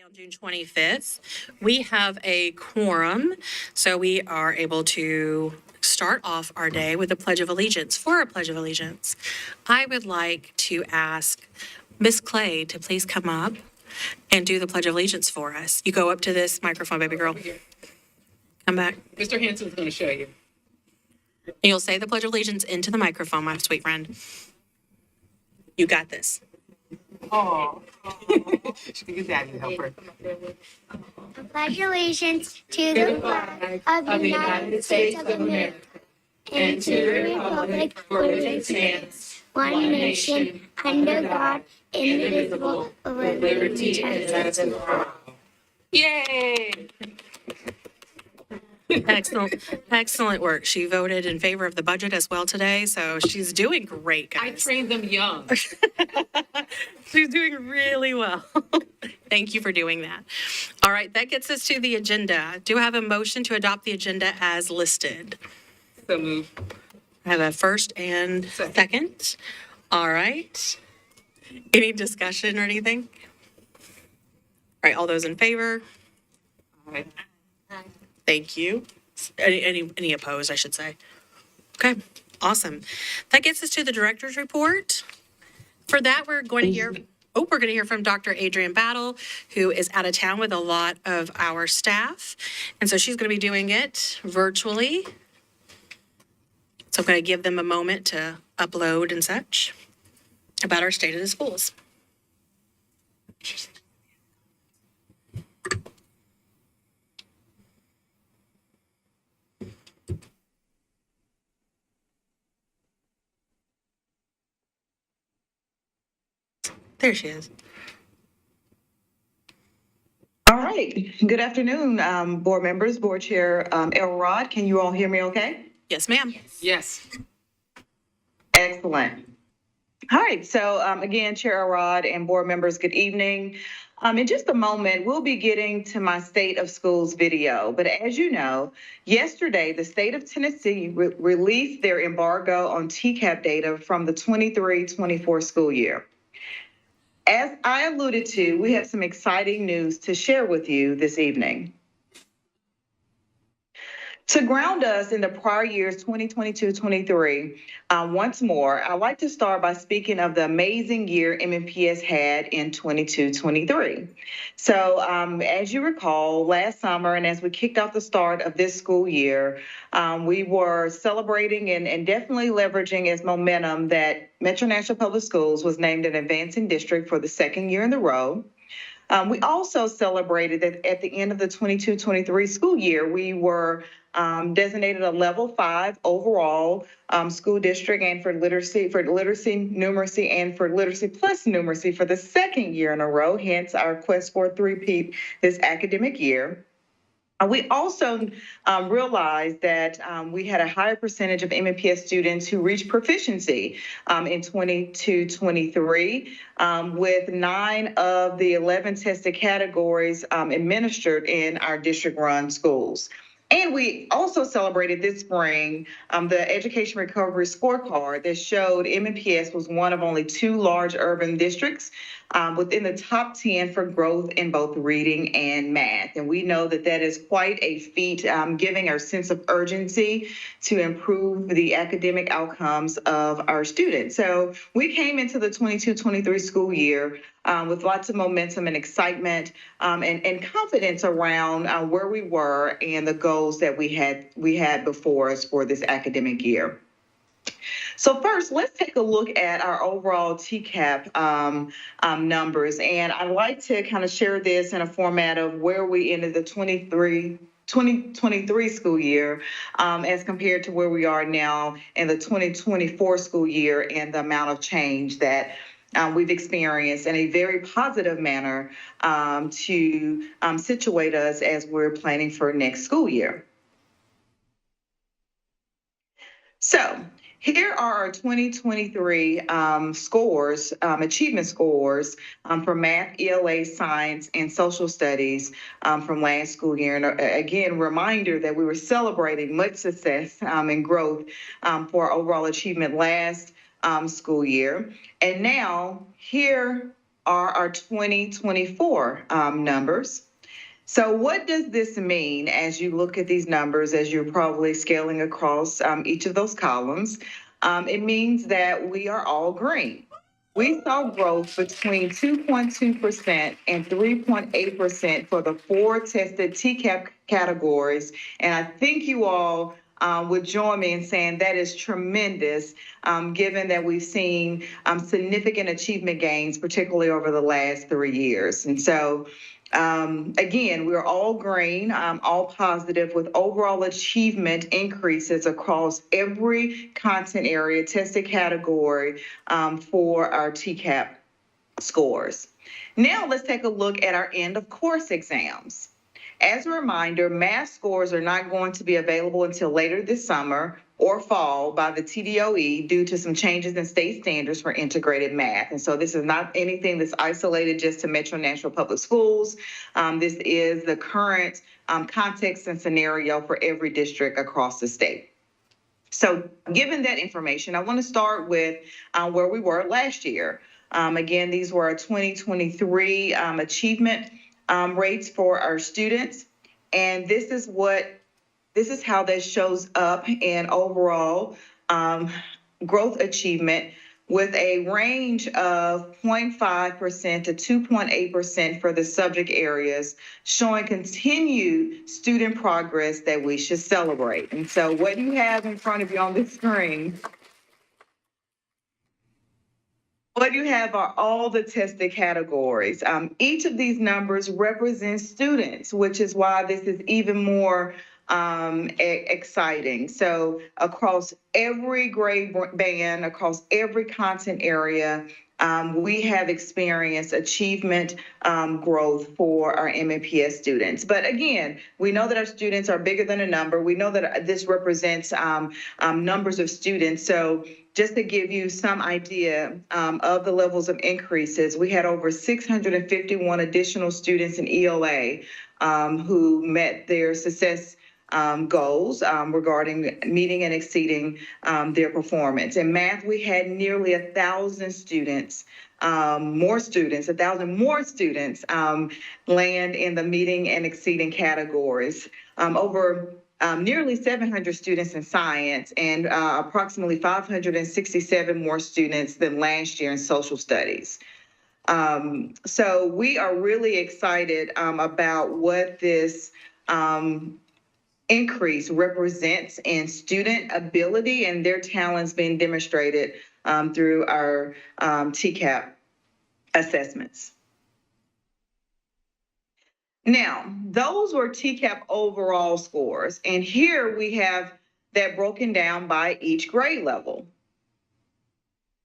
on June 25th. We have a quorum, so we are able to start off our day with a Pledge of Allegiance. For our Pledge of Allegiance, I would like to ask Miss Clay to please come up and do the Pledge of Allegiance for us. You go up to this microphone, baby girl. Come back. Mr. Hanson's going to show you. And you'll say the Pledge of Allegiance into the microphone, my sweet friend. You got this. Oh, she can get daddy to help her. I pledge allegiance to the flag of the United States of America and to the republic for which it stands, one nation, under God, indivisible, with liberty and justice for all. Yay! Excellent work. She voted in favor of the budget as well today, so she's doing great, guys. I trained them young. She's doing really well. Thank you for doing that. All right, that gets us to the agenda. Do I have a motion to adopt the agenda as listed? So move. I have a first and second. All right. Any discussion or anything? All right, all those in favor? All right. Thank you. Any opposed, I should say. Okay, awesome. That gets us to the director's report. For that, we're going to hear from Dr. Adrienne Battle, who is out of town with a lot of our staff. And so she's going to be doing it virtually. So I'm going to give them a moment to upload and such about our state of the schools. There she is. All right. Good afternoon, board members, board chair Elrod. Can you all hear me okay? Yes, ma'am. Yes. Excellent. All right. So again, Chair Elrod and board members, good evening. In just a moment, we'll be getting to my State of Schools video. But as you know, yesterday, the state of Tennessee released their embargo on TCAP data from the 23-24 school year. As I alluded to, we have some exciting news to share with you this evening. To ground us in the prior years, 2022-23, once more, I'd like to start by speaking of the amazing year MNPS had in 22-23. So as you recall, last summer, and as we kicked off the start of this school year, we were celebrating and definitely leveraging as momentum that Metro Nashville Public Schools was named an advancing district for the second year in a row. We also celebrated that at the end of the 22-23 school year, we were designated a level 5 overall school district, and for literacy, numeracy, and for literacy plus numeracy for the second year in a row, hence our quest for a three-peat this academic year. We also realized that we had a higher percentage of MNPS students who reached proficiency in 22-23, with 9 of the 11 tested categories administered in our district-run schools. And we also celebrated this spring the Education Recovery Scorecard that showed MNPS was one of only 2 large urban districts within the top 10 for growth in both reading and math. And we know that that is quite a feat, giving our sense of urgency to improve the academic outcomes of our students. So we came into the 22-23 school year with lots of momentum and excitement and confidence around where we were and the goals that we had before us for this academic year. So first, let's take a look at our overall TCAP numbers. And I'd like to kind of share this in a format of where we ended the 2023 school year as compared to where we are now in the 2024 school year and the amount of change that we've experienced in a very positive manner to situate us as we're planning for next school year. So here are our 2023 scores, achievement scores for math, ELA, science, and social studies from last school year. And again, reminder that we were celebrating much success and growth for our overall achievement last school year. And now here are our 2024 numbers. So what does this mean as you look at these numbers, as you're probably scaling across each of those columns? It means that we are all green. We saw growth between 2.2% and 3.8% for the four tested TCAP categories. And I think you all would join me in saying that is tremendous, given that we've seen significant achievement gains, particularly over the last 3 years. And so, again, we're all green, all positive, with overall achievement increases across every content area, tested category for our TCAP scores. Now let's take a look at our end of course exams. As a reminder, math scores are not going to be available until later this summer or fall by the TDOE due to some changes in state standards for integrated math. And so this is not anything that's isolated just to Metro Nashville Public Schools. This is the current context and scenario for every district across the state. So given that information, I want to start with where we were last year. Again, these were our 2023 achievement rates for our students. And this is how that shows up in overall growth achievement, with a range of 0.5% to 2.8% for the subject areas, showing continued student progress that we should celebrate. And so what you have in front of you on the screen, what you have are all the tested categories. Each of these numbers represents students, which is why this is even more exciting. So across every grade band, across every content area, we have experienced achievement growth for our MNPS students. But again, we know that our students are bigger than a number. We know that this represents numbers of students. So just to give you some idea of the levels of increases, we had over 651 additional students in ELA who met their success goals regarding meeting and exceeding their performance. In math, we had nearly 1,000 students, 1,000 more students land in the meeting and exceeding categories. Over nearly 700 students in science, and approximately 567 more students than last year in social studies. So we are really excited about what this increase represents in student ability and their talents being demonstrated through our TCAP assessments. Now, those were TCAP overall scores, and here we have that broken down by each grade level.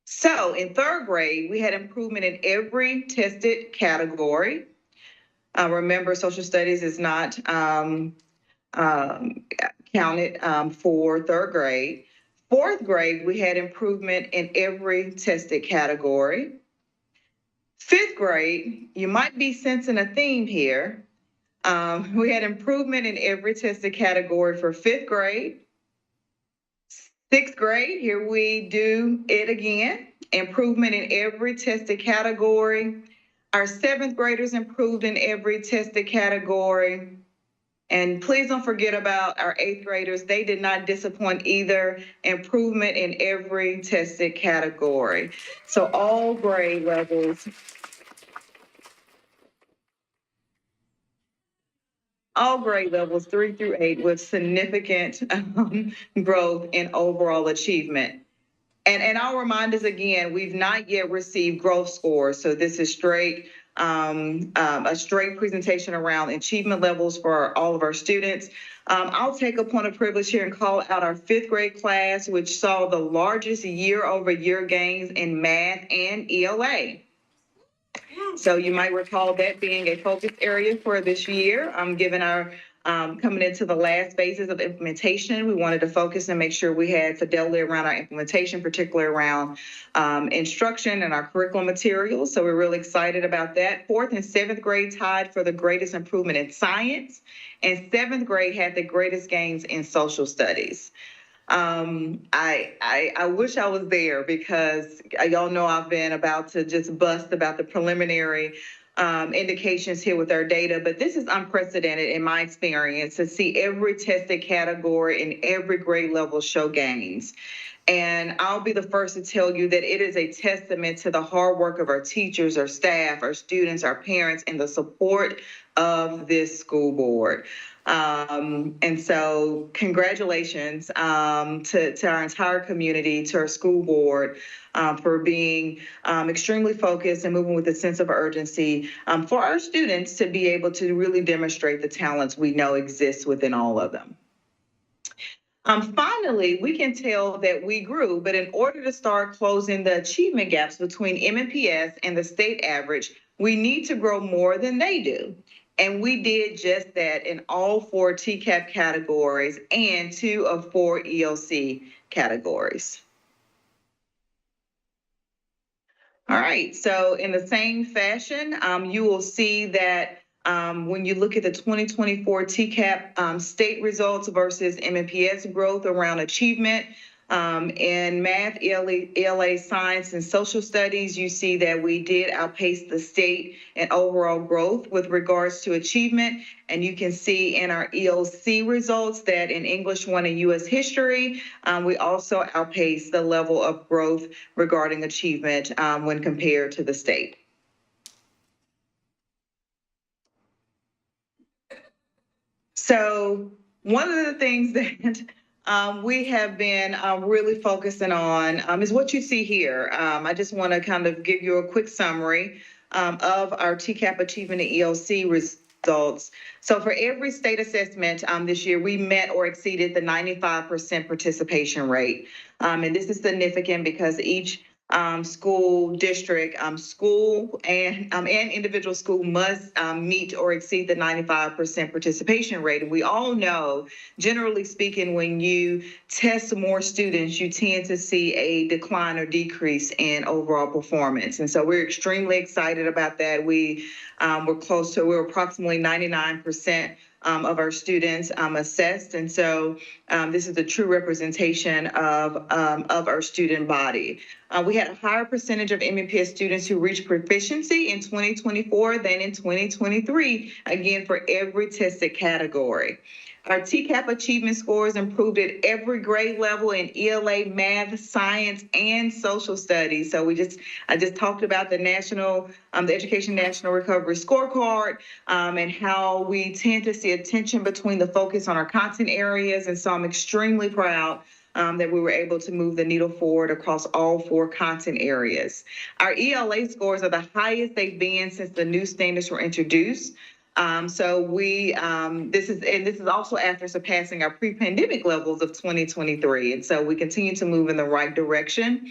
So in third grade, we had improvement in every tested category. Remember, social studies is not counted for third grade. Fourth grade, we had improvement in every tested category. Fifth grade, you might be sensing a theme here. We had improvement in every tested category for fifth grade. Sixth grade, here we do it again. Improvement in every tested category. Our seventh graders improved in every tested category. And please don't forget about our eighth graders. They did not disappoint either. Improvement in every tested category. So all grade levels. All grade levels 3 through 8 with significant growth in overall achievement. And I'll remind us again, we've not yet received growth scores. So this is a straight presentation around achievement levels for all of our students. I'll take a point of privilege here and call out our fifth grade class, which saw the largest year-over-year gains in math and ELA. So you might recall that being a focus area for this year. Given our coming into the last phases of implementation, we wanted to focus and make sure we had fidelity around our implementation, particularly around instruction and our curriculum materials. So we're really excited about that. Fourth and seventh grade tied for the greatest improvement in science, and seventh grade had the greatest gains in social studies. I wish I was there because y'all know I've been about to just bust about the preliminary indications here with our data, but this is unprecedented in my experience to see every tested category and every grade level show gains. And I'll be the first to tell you that it is a testament to the hard work of our teachers, our staff, our students, our parents, and the support of this school board. And so congratulations to our entire community, to our school board, for being extremely focused and moving with a sense of urgency for our students to be able to really demonstrate the talents we know exists within all of them. Finally, we can tell that we grew, but in order to start closing the achievement gaps between MNPS and the state average, we need to grow more than they do. And we did just that in all 4 TCAP categories and 2 of 4 ELC categories. All right, so in the same fashion, you will see that when you look at the 2024 TCAP state results versus MNPS growth around achievement, in math, ELA, science, and social studies, you see that we did outpace the state in overall growth with regards to achievement. And you can see in our ELC results that in English 1 and U.S. history, we also outpaced the level of growth regarding achievement when compared to the state. So one of the things that we have been really focusing on is what you see here. I just want to kind of give you a quick summary of our TCAP achievement and ELC results. So for every state assessment this year, we met or exceeded the 95% participation rate. And this is significant because each school district, school and individual school must meet or exceed the 95% participation rate. And we all know, generally speaking, when you test more students, you tend to see a decline or decrease in overall performance. And so we're extremely excited about that. We were approximately 99% of our students assessed. And so this is a true representation of our student body. We had a higher percentage of MNPS students who reached proficiency in 2024 than in 2023, again, for every tested category. Our TCAP achievement scores improved at every grade level in ELA, math, science, and social studies. So I just talked about the the Education National Recovery Scorecard, and how we tend to see a tension between the focus on our content areas. And so I'm extremely proud that we were able to move the needle forward across all 4 content areas. Our ELA scores are the highest they've been since the new standards were introduced. So this is also after surpassing our pre-pandemic levels of 2023. And so we continue to move in the right direction.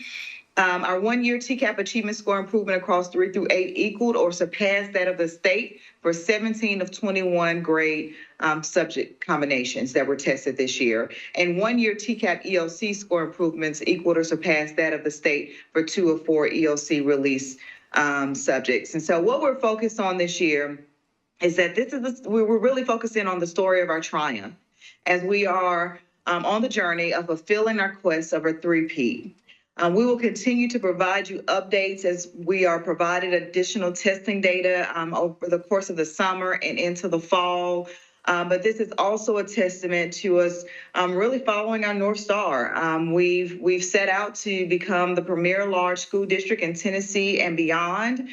Our 1-year TCAP achievement score improvement across 3 through 8 equaled or surpassed that of the state for 17 of 21 grade subject combinations that were tested this year. And 1-year TCAP ELC score improvements equaled or surpassed that of the state for 2 of 4 ELC release subjects. And so what we're focused on this year is that we're really focusing on the story of our triumph as we are on the journey of fulfilling our quest of a 3P. We will continue to provide you updates as we are provided additional testing data over the course of the summer and into the fall. But this is also a testament to us really following our North Star. We've set out to become the premier large school district in Tennessee and beyond.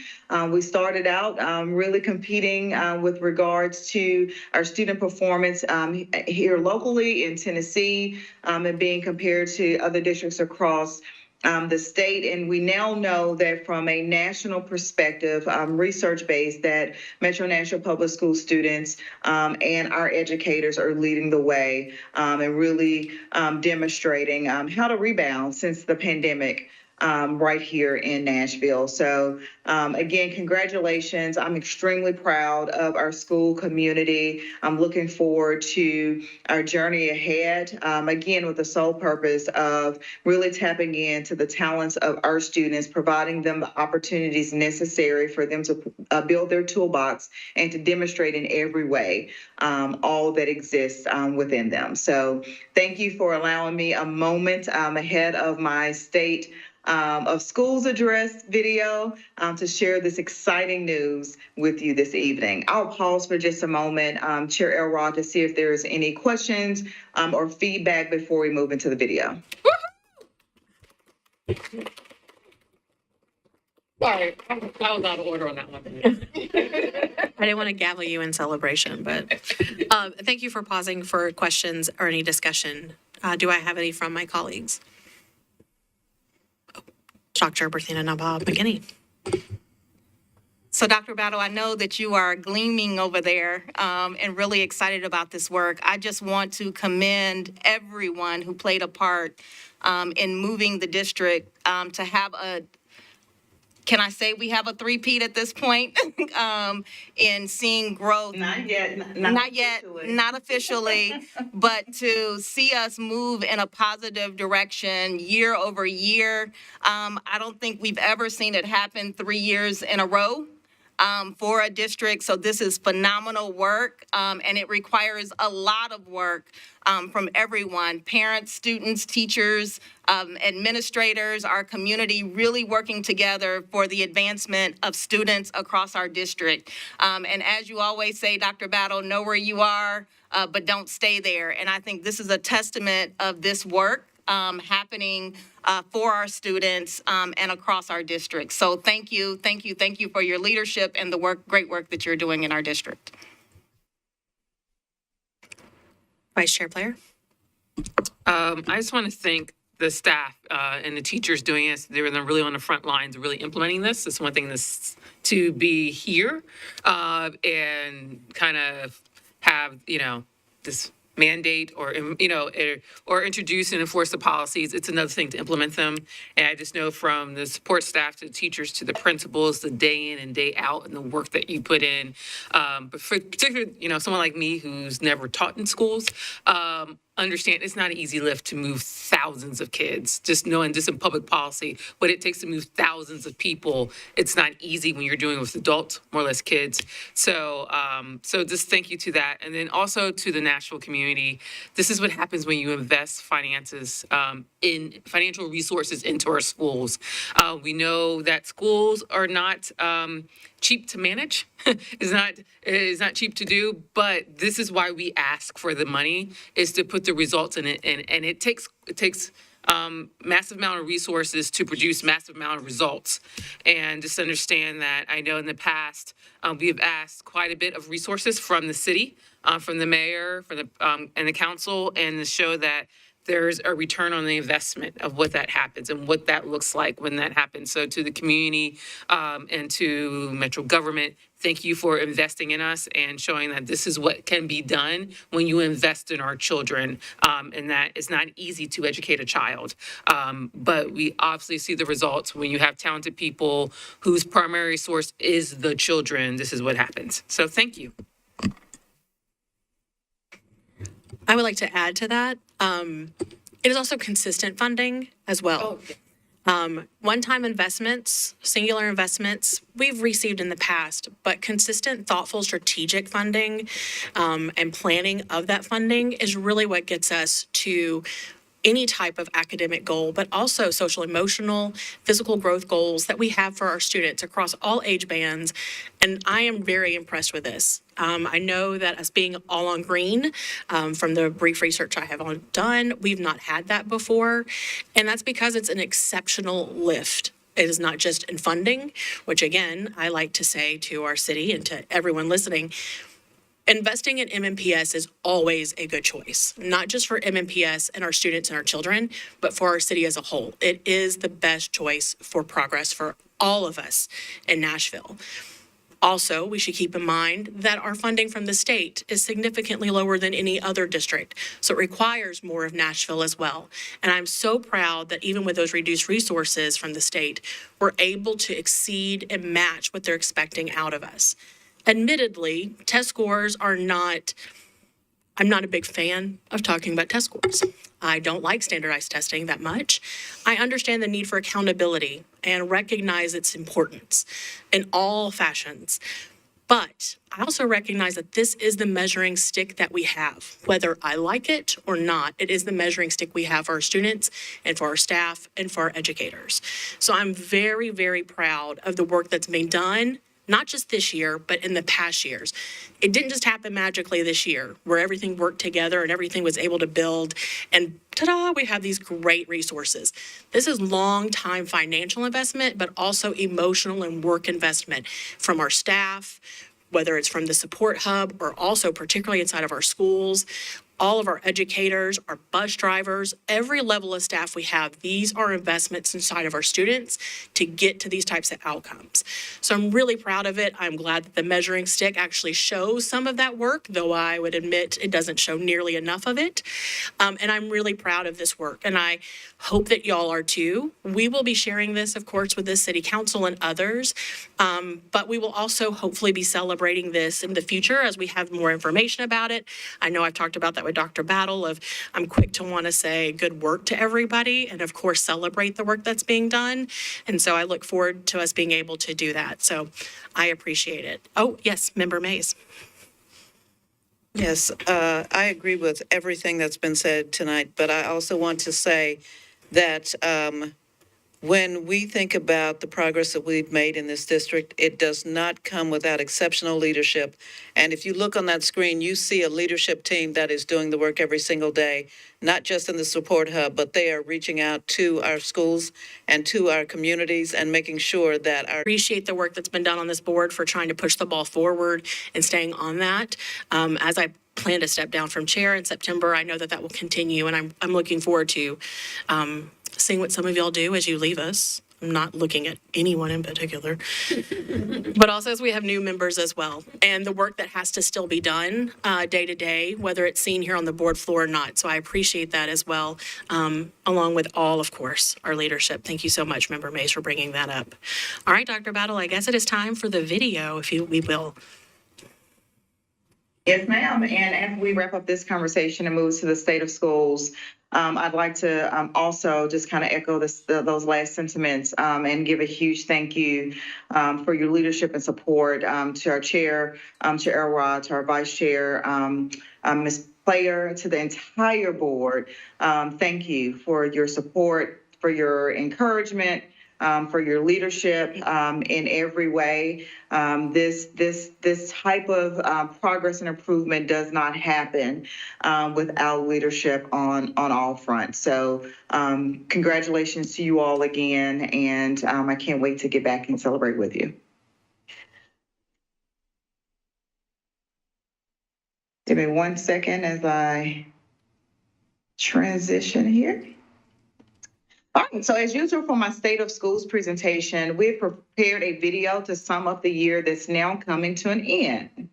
We started out really competing with regards to our student performance here locally in Tennessee and being compared to other districts across the state. And we now know that from a national perspective, research-based, that Metro Nashville Public School students and our educators are leading the way and really demonstrating how to rebound since the pandemic right here in Nashville. So again, congratulations. I'm extremely proud of our school community. I'm looking forward to our journey ahead, again, with the sole purpose of really tapping into the talents of our students, providing them the opportunities necessary for them to build their toolbox and to demonstrate in every way all that exists within them. So thank you for allowing me a moment ahead of my state of schools address video to share this exciting news with you this evening. I'll pause for just a moment, Chair Elrod, to see if there's any questions or feedback before we move into the video. Sorry, I was out of order on that one. I didn't want to gavel you in celebration, but thank you for pausing for questions or any discussion. Do I have any from my colleagues? Dr. Berthina Nabab McKinney. So, Dr. Battle, I know that you are gleaming over there and really excited about this work. I just want to commend everyone who played a part in moving the district to have can I say we have a three-peat at this point in seeing growth? Not yet. Not yet, not officially, but to see us move in a positive direction year over year. I don't think we've ever seen it happen 3 years in a row for a district. So this is phenomenal work, and it requires a lot of work from everyone, parents, students, teachers, administrators, our community, really working together for the advancement of students across our district. And as you always say, Dr. Battle, know where you are, but don't stay there. And I think this is a testament of this work happening for our students and across our district. So thank you for your leadership and the great work that you're doing in our district. Vice Chair Player. I just want to thank the staff and the teachers doing this. They're really on the front lines, really implementing this. It's one thing to be here and kind of have, this mandate or introduce and enforce the policies. It's another thing to implement them. And I just know from the support staff to the teachers to the principals, the day in and day out and the work that you put in. But for particularly, someone like me who's never taught in schools, understand it's not an easy lift to move thousands of kids. Just knowing just in public policy, what it takes to move thousands of people, it's not easy when you're doing it with adults, more or less kids. So just thank you to that. And then also to the Nashville community, this is what happens when you invest finances in financial resources into our schools. We know that schools are not cheap to manage. It's not cheap to do, but this is why we ask for the money, is to put the results in it. And it takes massive amount of resources to produce massive amount of results. And just understand that I know in the past, we have asked quite a bit of resources from the city, from the mayor, from the and the council, and to show that there's a return on the investment of what that happens and what that looks like when that happens. So to the community and to Metro government, thank you for investing in us and showing that this is what can be done when you invest in our children, and that it's not easy to educate a child. But we obviously see the results when you have talented people whose primary source is the children. This is what happens. So thank you. I would like to add to that. It is also consistent funding as well. One-time investments, singular investments, we've received in the past, but consistent, thoughtful, strategic funding and planning of that funding is really what gets us to any type of academic goal, but also social, emotional, physical growth goals that we have for our students across all age bands. And I am very impressed with this. I know that us being all on green, from the brief research I have done, we've not had that before. And that's because it's an exceptional lift. It is not just in funding, which again, I like to say to our city and to everyone listening, investing in MNPS is always a good choice, not just for MNPS and our students and our children, but for our city as a whole. It is the best choice for progress for all of us in Nashville. Also, we should keep in mind that our funding from the state is significantly lower than any other district, so it requires more of Nashville as well. And I'm so proud that even with those reduced resources from the state, we're able to exceed and match what they're expecting out of us. Admittedly, test scores are not, I'm not a big fan of talking about test scores. I don't like standardized testing that much. I understand the need for accountability and recognize its importance in all fashions. But I also recognize that this is the measuring stick that we have. Whether I like it or not, it is the measuring stick we have for our students and for our staff and for our educators. So I'm very, very proud of the work that's being done, not just this year, but in the past years. It didn't just happen magically this year where everything worked together and everything was able to build and ta-da, we have these great resources. This is long-time financial investment, but also emotional and work investment from our staff, whether it's from the support hub or also particularly inside of our schools, all of our educators, our bus drivers, every level of staff we have, these are investments inside of our students to get to these types of outcomes. So I'm really proud of it. I'm glad that the measuring stick actually shows some of that work, though I would admit it doesn't show nearly enough of it. And I'm really proud of this work, and I hope that y'all are too. We will be sharing this, of course, with the city council and others, but we will also hopefully be celebrating this in the future as we have more information about it. I know I've talked about that with Dr. Battle of I'm quick to want to say good work to everybody and of course celebrate the work that's being done. And so I look forward to us being able to do that. So I appreciate it. Oh, yes, Member Mays. Yes, I agree with everything that's been said tonight, but I also want to say that when we think about the progress that we've made in this district, it does not come without exceptional leadership. And if you look on that screen, you see a leadership team that is doing the work every single day, not just in the support hub, but they are reaching out to our schools and to our communities and making sure that our Appreciate the work that's been done on this board for trying to push the ball forward and staying on that. As I plan to step down from chair in September, I know that that will continue, and I'm looking forward to seeing what some of y'all do as you leave us. I'm not looking at anyone in particular, but also as we have new members as well, and the work that has to still be done day to day, whether it's seen here on the board floor or not. So I appreciate that as well, along with all, of course, our leadership. Thank you so much, Member Mays, for bringing that up. All right, Dr. Battle, I guess it is time for the video, if we will. Yes, ma'am. And after we wrap up this conversation and move to the state of schools, I'd like to also just kind of echo those last sentiments and give a huge thank you for your leadership and support to our chair, to Elrod, to our vice chair, Ms. Player, to the entire board. Thank you for your support, for your encouragement, for your leadership in every way. This type of progress and improvement does not happen without leadership on all fronts. So congratulations to you all again, and I can't wait to get back and celebrate with you. Give me 1 second as I transition here. All right, so as usual for my State of Schools presentation, we've prepared a video to sum up the year that's now coming to an end.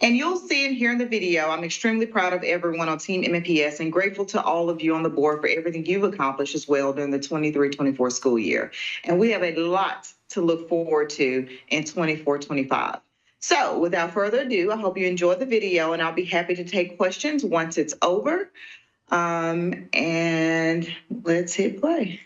And you'll see it here in the video. I'm extremely proud of everyone on Team MNPS and grateful to all of you on the board for everything you've accomplished as well during the 23-24 school year. And we have a lot to look forward to in 24-25. So without further ado, I hope you enjoy the video, and I'll be happy to take questions once it's over. And let's hit play.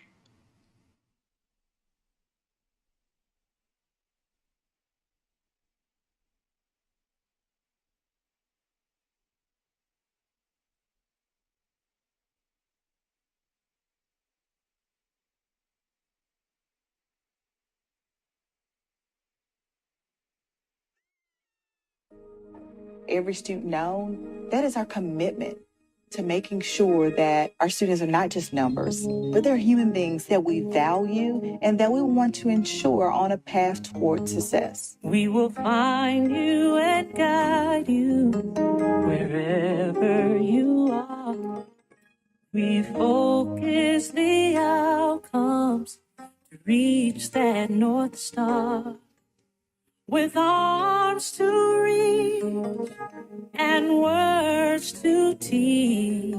Every student known, that is our commitment to making sure that our students are not just numbers, but they're human beings that we value and that we want to ensure on a path toward success. We will find you and guide you wherever you are. We focus the outcomes to reach that North Star. with arms to reach and words to teach.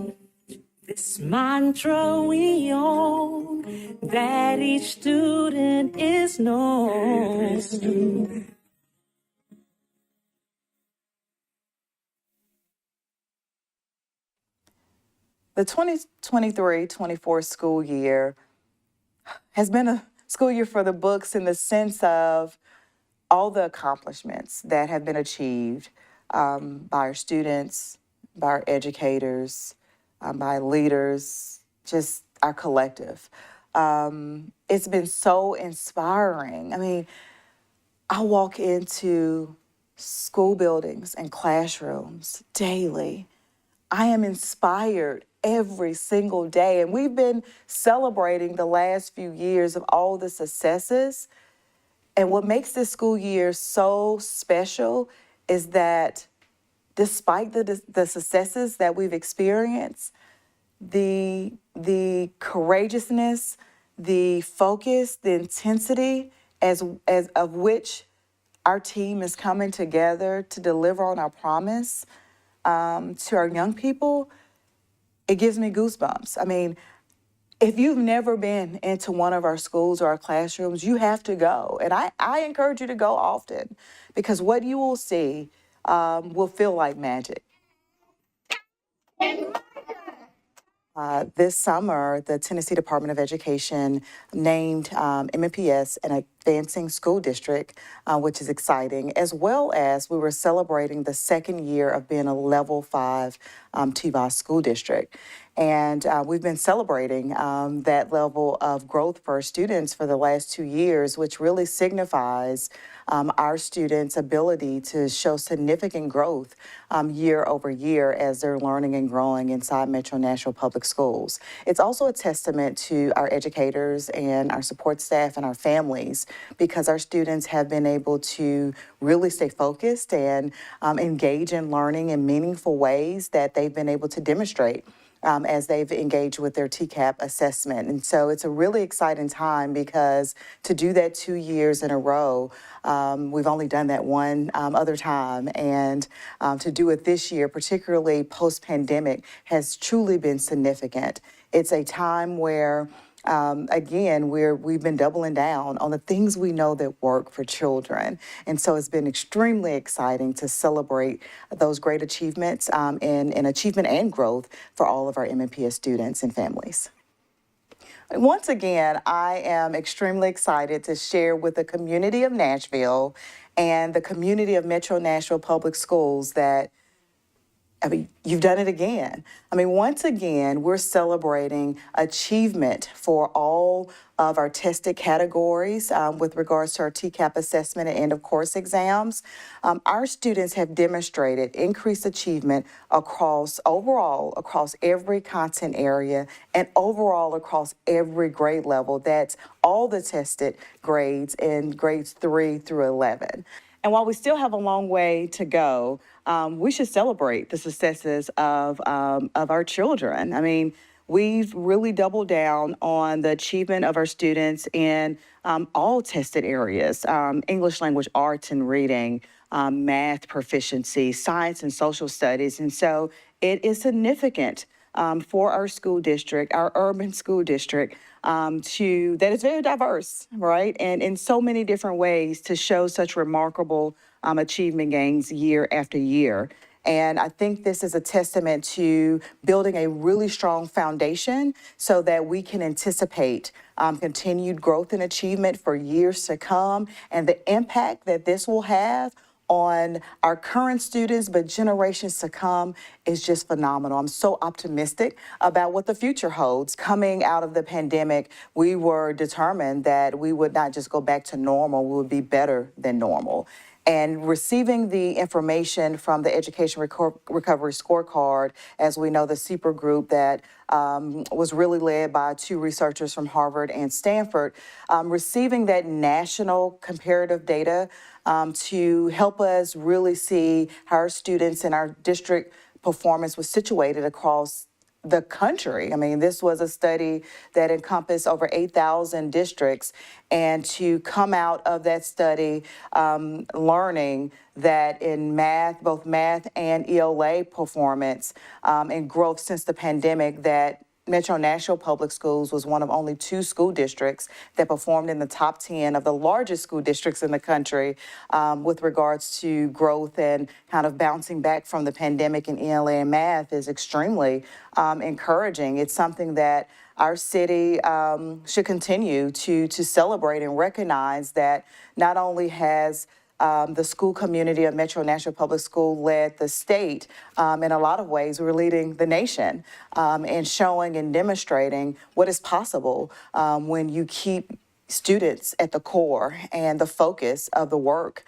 This mantra we own, that each student is known. The 2023-24 school year has been a school year for the books in the sense of all the accomplishments that have been achieved by our students, by our educators, by leaders, just our collective. It's been so inspiring. I mean, I walk into school buildings and classrooms daily. I am inspired every single day. And we've been celebrating the last few years of all the successes. And what makes this school year so special is that despite the successes that we've experienced, the courageousness, the focus, the intensity as of which our team is coming together to deliver on our promise to our young people, it gives me goosebumps. I mean, if you've never been into one of our schools or our classrooms, you have to go. And I encourage you to go often because what you will see will feel like magic. This summer, the Tennessee Department of Education named MNPS an advancing school district, which is exciting, as well as we were celebrating the second year of being a level 5 TVOS school district. And we've been celebrating that level of growth for our students for the last 2 years, which really signifies our students' ability to show significant growth year over year as they're learning and growing inside Metro Nashville Public Schools. It's also a testament to our educators and our support staff and our families because our students have been able to really stay focused and engage in learning in meaningful ways that they've been able to demonstrate as they've engaged with their TCAP assessment. And so it's a really exciting time because to do that 2 years in a row, we've only done that one other time. And to do it this year, particularly post-pandemic, has truly been significant. It's a time where again, we've been doubling down on the things we know that work for children. And so it's been extremely exciting to celebrate those great achievements in achievement and growth for all of our MNPS students and families. Once again, I am extremely excited to share with the community of Nashville and the community of Metro Nashville Public Schools that you've done it again. Once again, we're celebrating achievement for all of our tested categories with regards to our TCAP assessment and end of course exams. Our students have demonstrated increased achievement across every content area and overall across every grade level. That's all the tested grades in grades 3 through 11. And while we still have a long way to go, we should celebrate the successes of our children. We've really doubled down on the achievement of our students in all tested areas, English language arts and reading, math proficiency, science and social studies. And so it is significant for our school district, our urban school district, that is very diverse, right? And in so many different ways to show such remarkable achievement gains year after year. And I think this is a testament to building a really strong foundation so that we can anticipate continued growth and achievement for years to come and the impact that this will have on our current students, but generations to come is just phenomenal. I'm so optimistic about what the future holds. Coming out of the pandemic, we were determined that we would not just go back to normal, we would be better than normal. And receiving the information from the Education Recovery Scorecard, as we know, the CEPR group that was really led by 2 researchers from Harvard and Stanford, receiving that national comparative data to help us really see how our students in our district performance was situated across the country. I mean, this was a study that encompassed over 8,000 districts, and to come out of that study learning that in math, both math and ELA performance and growth since the pandemic, that Metro Nashville Public Schools was one of only 2 school districts that performed in the top 10 of the largest school districts in the country with regards to growth and kind of bouncing back from the pandemic in ELA and math is extremely encouraging. It's something that our city should continue to celebrate and recognize that not only has the school community of Metro Nashville Public School led the state. In a lot of ways, we're leading the nation in showing and demonstrating what is possible when you keep students at the core and the focus of the work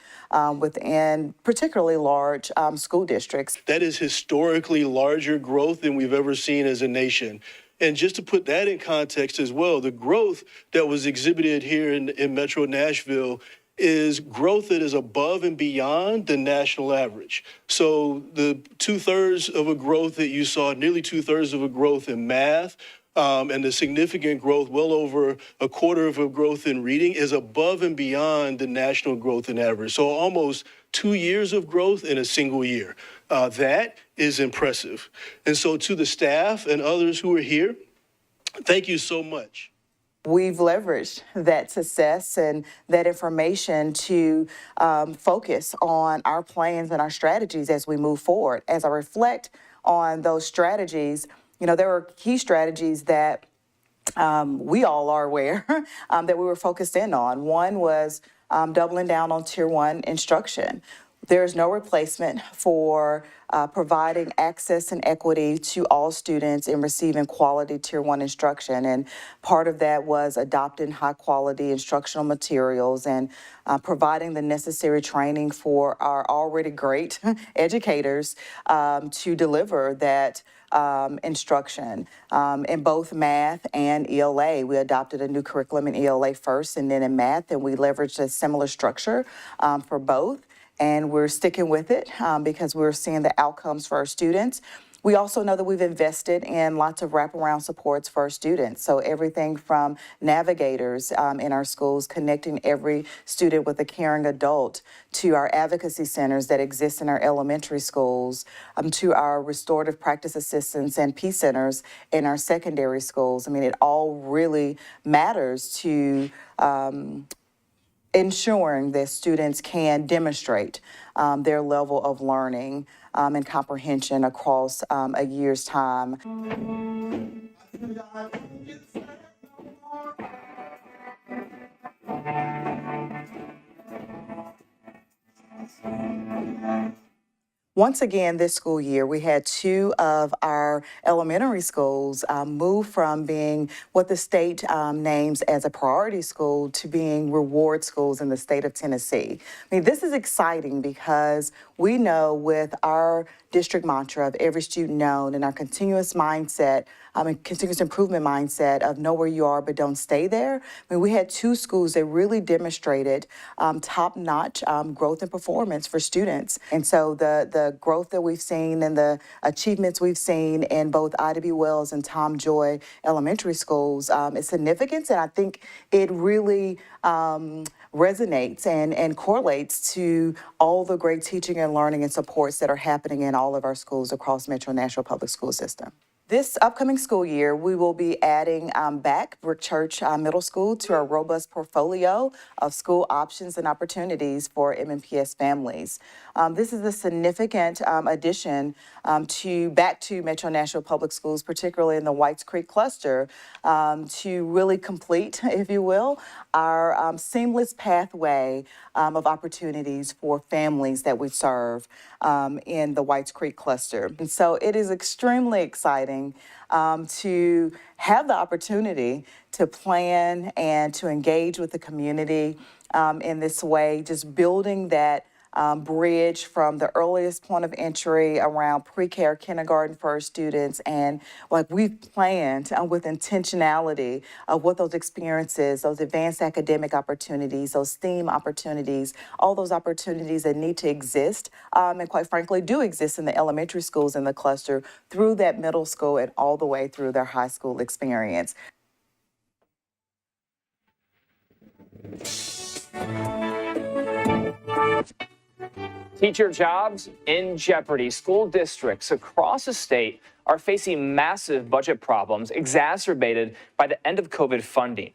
within particularly large school districts. That is historically larger growth than we've ever seen as a nation. And just to put that in context as well, the growth that was exhibited here in Metro Nashville is growth that is above and beyond the national average. So the 2/3 of a growth that you saw, nearly 2/3 of a growth in math, and the significant growth, well over a quarter of a growth in reading, is above and beyond the national growth and average. So almost 2 years of growth in a single year. That is impressive. And so to the staff and others who are here, thank you so much. We've leveraged that success and that information to focus on our plans and our strategies as we move forward. As I reflect on those strategies, you know, there were key strategies that we all are aware that we were focused in on. One was doubling down on Tier 1 instruction. There's no replacement for providing access and equity to all students in receiving quality Tier 1 instruction. And part of that was adopting high quality instructional materials and providing the necessary training for our already great educators to deliver that instruction in both math and ELA. We adopted a new curriculum in ELA first and then in math, and we leveraged a similar structure for both. And we're sticking with it because we're seeing the outcomes for our students. We also know that we've invested in lots of wraparound supports for our students. So everything from navigators in our schools, connecting every student with a caring adult, to our advocacy centers that exist in our elementary schools, to our restorative practice assistants and peace centers in our secondary schools. I mean, it all really matters to ensuring that students can demonstrate their level of learning and comprehension across a year's time. Once again, this school year, we had 2 of our elementary schools move from being what the state names as a priority school to being reward schools in the state of Tennessee. I mean, this is exciting because we know with our district mantra of every student known and our continuous mindset and continuous improvement mindset of know where you are but don't stay there. I mean, we had 2 schools that really demonstrated top-notch growth and performance for students. And so the growth that we've seen and the achievements we've seen in both Ida B. Wells and Tom Joy elementary schools is significant, and I think it really resonates and correlates to all the great teaching and learning and supports that are happening in all of our schools across Metro Nashville Public School System. This upcoming school year, we will be adding back Brick Church Middle School to our robust portfolio of school options and opportunities for MNPS families. This is a significant addition back to Metro Nashville Public Schools, particularly in the Whites Creek cluster, to really complete, if you will, our seamless pathway of opportunities for families that we serve in the Whites Creek cluster. And so it is extremely exciting to have the opportunity to plan and to engage with the community in this way, just building that bridge from the earliest point of entry around pre-care, kindergarten for our students. And like we've planned with intentionality of what those experiences, those advanced academic opportunities, those STEAM opportunities, all those opportunities that need to exist, and quite frankly do exist in the elementary schools in the cluster through that middle school and all the way through their high school experience. Teacher jobs in jeopardy. School districts across the state are facing massive budget problems exacerbated by the end of COVID funding.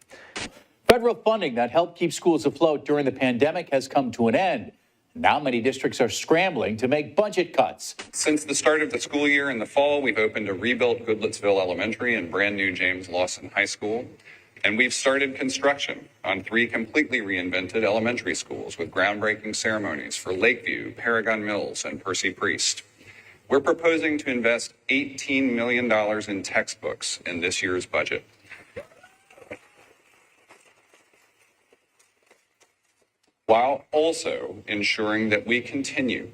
Federal funding that helped keep schools afloat during the pandemic has come to an end. Now many districts are scrambling to make budget cuts. Since the start of the school year in the fall, we've opened a rebuilt Goodlettsville Elementary and brand new James Lawson High School. And we've started construction on 3 completely reinvented elementary schools with groundbreaking ceremonies for Lakeview, Paragon Mills, and Percy Priest. We're proposing to invest $18 million in textbooks in this year's budget. While also ensuring that we continue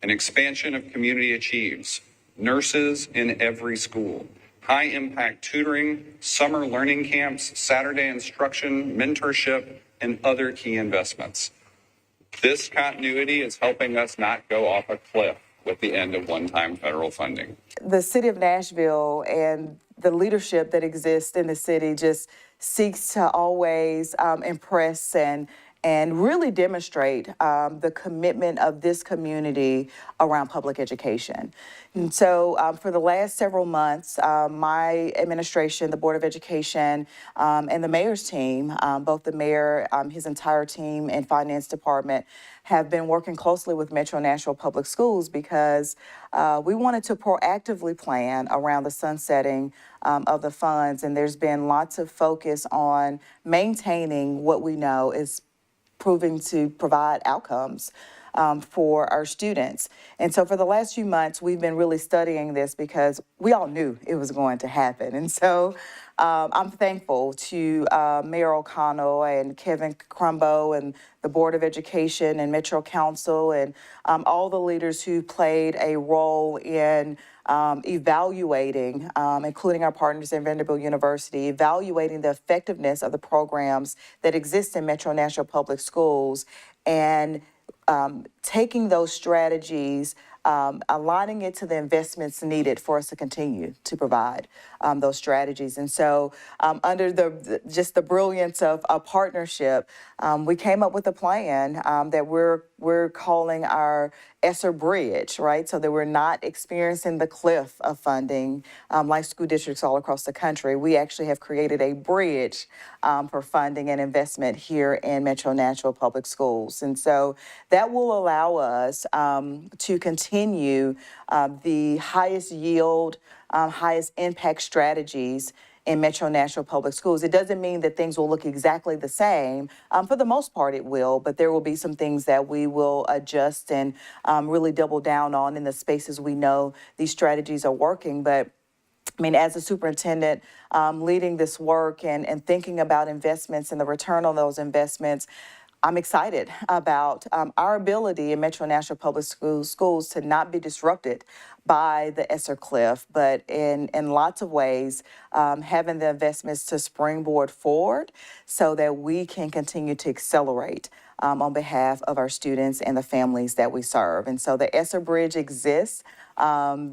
an expansion of Community Achieves, nurses in every school, high-impact tutoring, summer learning camps, Saturday instruction, mentorship, and other key investments. This continuity is helping us not go off a cliff with the end of one-time federal funding. The city of Nashville and the leadership that exists in the city just seeks to always impress and really demonstrate the commitment of this community around public education. And so for the last several months, my administration, the Board of Education, and the mayor's team, both the mayor, his entire team and finance department, have been working closely with Metro Nashville Public Schools because we wanted to proactively plan around the sunsetting of the funds. And there's been lots of focus on maintaining what we know is proving to provide outcomes for our students. And so for the last few months, we've been really studying this because we all knew it was going to happen. And so I'm thankful to Mayor O'Connell and Kevin Crumbo and the Board of Education and Metro Council and all the leaders who played a role in evaluating, including our partners at Vanderbilt University, evaluating the effectiveness of the programs that exist in Metro Nashville Public Schools and taking those strategies, aligning it to the investments needed for us to continue to provide those strategies. And so under just the brilliance of a partnership, we came up with a plan that we're calling our ESSER Bridge, right? So that we're not experiencing the cliff of funding like school districts all across the country. We actually have created a bridge for funding and investment here in Metro Nashville Public Schools. And so that will allow us to continue the highest yield, highest impact strategies in Metro Nashville Public Schools. It doesn't mean that things will look exactly the same. For the most part, it will, but there will be some things that we will adjust and really double down on in the spaces we know these strategies are working. But I mean, as a superintendent leading this work and thinking about investments and the return on those investments, I'm excited about our ability in Metro Nashville Public Schools to not be disrupted by the ESSER cliff, but in lots of ways, having the investments to springboard forward so that we can continue to accelerate on behalf of our students and the families that we serve. And so the ESSER Bridge exists. I'm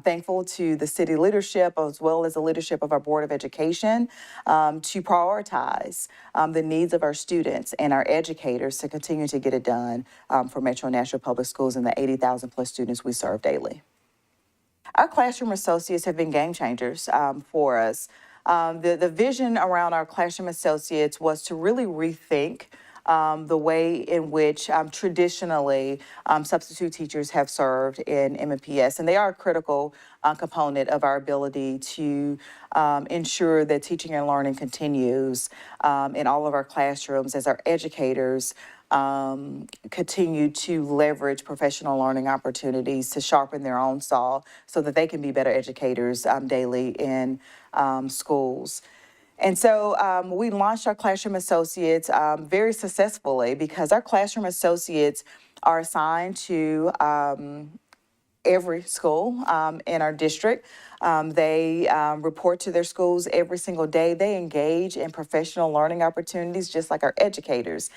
thankful to the city leadership as well as the leadership of our Board of Education to prioritize the needs of our students and our educators to continue to get it done for Metro Nashville Public Schools and the 80,000 plus students we serve daily. Our classroom associates have been game changers for us. The vision around our classroom associates was to really rethink the way in which traditionally substitute teachers have served in MNPS. And they are a critical component of our ability to ensure that teaching and learning continues in all of our classrooms as our educators continue to leverage professional learning opportunities to sharpen their own saw so that they can be better educators daily in schools. And so we launched our Classroom Associates very successfully because our Classroom Associates are assigned to every school in our district. They report to their schools every single day. They engage in professional learning opportunities just like our educators.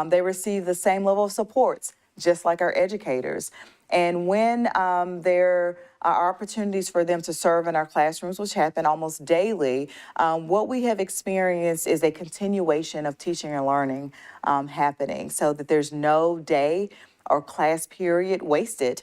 They receive the same level of supports just like our educators. And when there are opportunities for them to serve in our classrooms, which happen almost daily, what we have experienced is a continuation of teaching and learning happening so that there's no day or class period wasted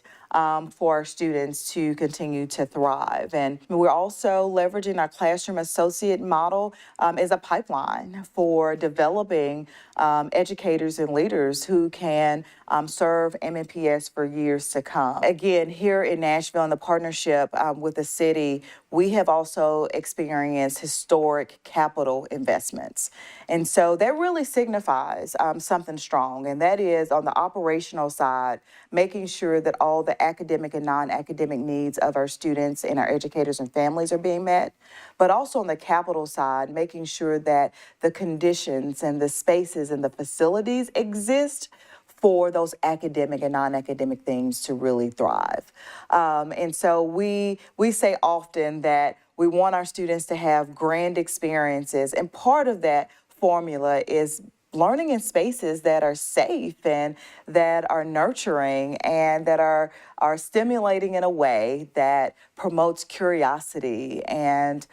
for our students to continue to thrive. And we're also leveraging our classroom associate model as a pipeline for developing educators and leaders who can serve MNPS for years to come. Again, here in Nashville, in the partnership with the city, we have also experienced historic capital investments. And so that really signifies something strong, and that is on the operational side, making sure that all the academic and non-academic needs of our students and our educators and families are being met, but also on the capital side, making sure that the conditions and the spaces and the facilities exist for those academic and non-academic things to really thrive. And so we say often that we want our students to have grand experiences, and part of that formula is learning in spaces that are safe and that are nurturing and that are stimulating in a way that promotes curiosity and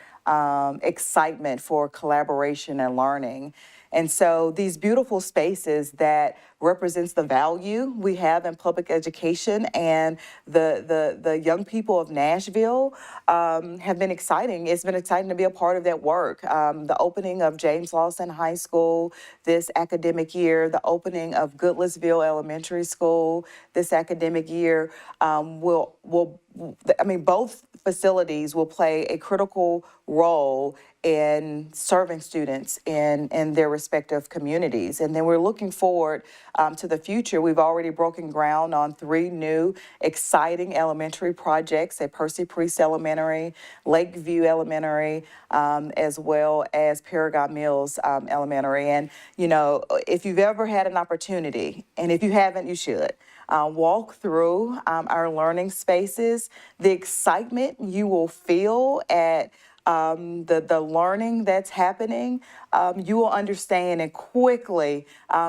excitement for collaboration and learning. And so these beautiful spaces that represents the value we have in public education and the young people of Nashville have been exciting. It's been exciting to be a part of that work. The opening of James Lawson High School this academic year, the opening of Goodlettsville Elementary School this academic year both facilities will play a critical role in serving students in their respective communities. And then we're looking forward to the future. We've already broken ground on 3 new exciting elementary projects at Percy Priest Elementary, Lakeview Elementary, as well as Paragon Mills Elementary. And, you know, if you've ever had an opportunity, and if you haven't, you should, walk through our learning spaces, the excitement you will feel at the learning that's happening, you will understand and quickly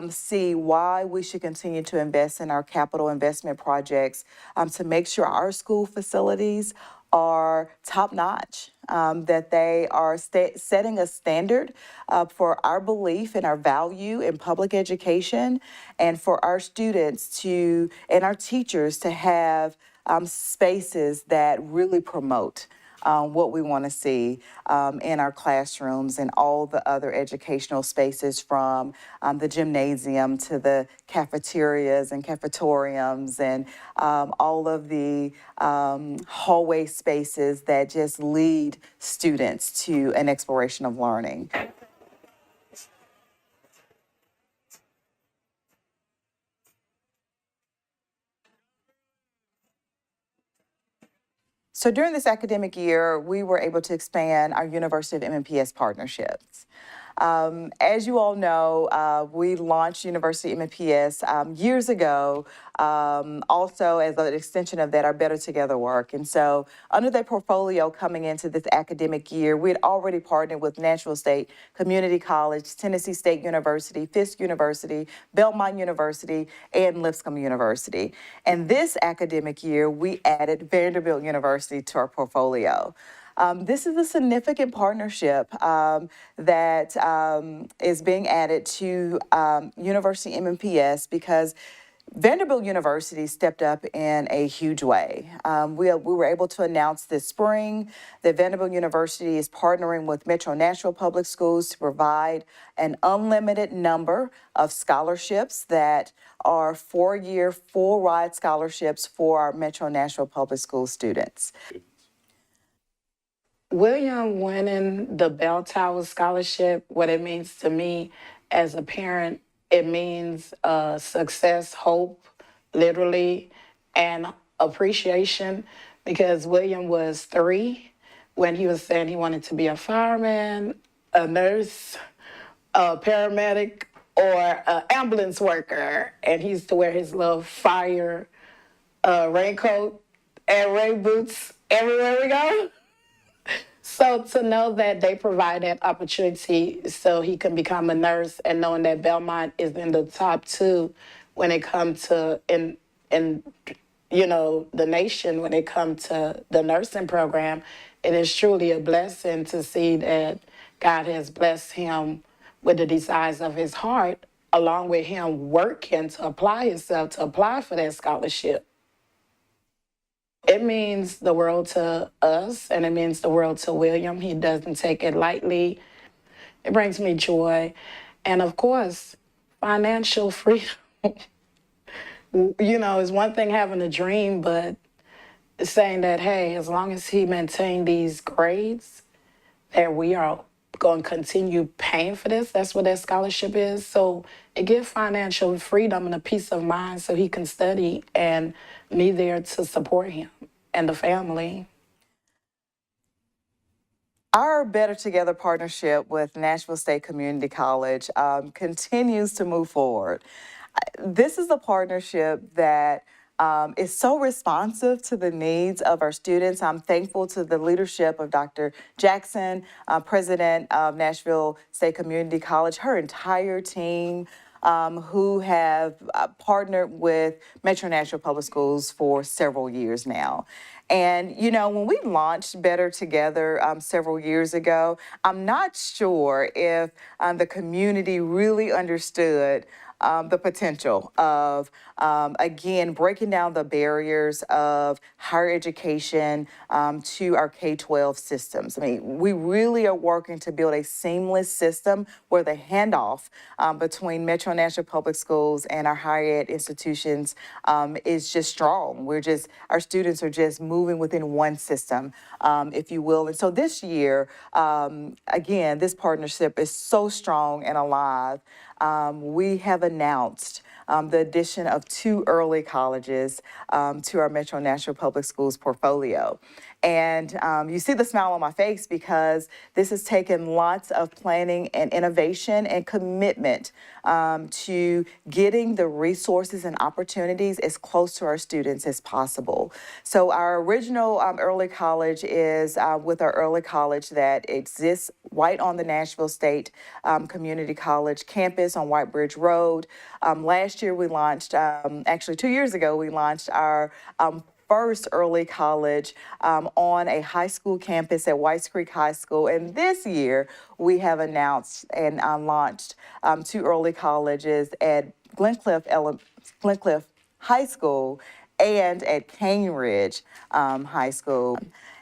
see why we should continue to invest in our capital investment projects to make sure our school facilities are top-notch, that they are setting a standard for our belief and our value in public education, and for our students and our teachers to have spaces that really promote what we want to see in our classrooms and all the other educational spaces, from the gymnasium to the cafeterias and cafetoriums and all of the hallway spaces that just lead students to an exploration of learning. So during this academic year, we were able to expand our University of MNPS partnerships. As you all know, we launched University MNPS years ago, also as an extension of that, our Better Together work. And so under that portfolio coming into this academic year, we had already partnered with Nashville State Community College, Tennessee State University, Fisk University, Belmont University, and Lipscomb University. And this academic year, we added Vanderbilt University to our portfolio. This is a significant partnership that is being added to University MNPS because Vanderbilt University stepped up in a huge way. We were able to announce this spring that Vanderbilt University is partnering with Metro Nashville Public Schools to provide an unlimited number of scholarships that are 4-year full ride scholarships for our Metro Nashville Public School students. William winning the Bell Tower Scholarship, what it means to me as a parent, it means success, hope, literally, and appreciation, because William was 3 when he was saying he wanted to be a fireman, a nurse, a paramedic, or an ambulance worker, and he used to wear his little fire raincoat and rain boots everywhere we go. So to know that they provide that opportunity so he can become a nurse, and knowing that Belmont is in the top 2 when it comes to in the nation when it comes to the nursing program, it is truly a blessing to see that God has blessed him with the desires of his heart, along with him working to apply himself to apply for that scholarship. It means the world to us, and it means the world to William. He doesn't take it lightly. It brings me joy. And of course, financial freedom. It's one thing having a dream, but saying that, hey, as long as he maintained these grades, that we are going to continue paying for this. That's what that scholarship is. So it gives financial freedom and a peace of mind so he can study, and me there to support him and the family. Our Better Together partnership with Nashville State Community College continues to move forward. This is a partnership that is so responsive to the needs of our students. I'm thankful to the leadership of Dr. Jackson, president of Nashville State Community College, her entire team, who have partnered with Metro Nashville Public Schools for several years now. And, when we launched Better Together several years ago, I'm not sure if the community really understood the potential of, again, breaking down the barriers of higher education to our K-12 systems. I mean, we really are working to build a seamless system where the handoff between Metro Nashville Public Schools and our higher ed institutions is just strong. Our students are just moving within one system, if you will. And so this year, again, this partnership is so strong and alive. We have announced the addition of 2 early colleges to our Metro Nashville Public Schools portfolio. And you see the smile on my face because this has taken lots of planning and innovation and commitment to getting the resources and opportunities as close to our students as possible. So our original early college is with our early college that exists right on the Nashville State Community College campus on White Bridge Road. Last year we launched, actually 2 years ago, we launched our first early college on a high school campus at Whites Creek High School. And this year, we have announced and launched 2 early colleges at Glencliff High School and at Cane Ridge High School.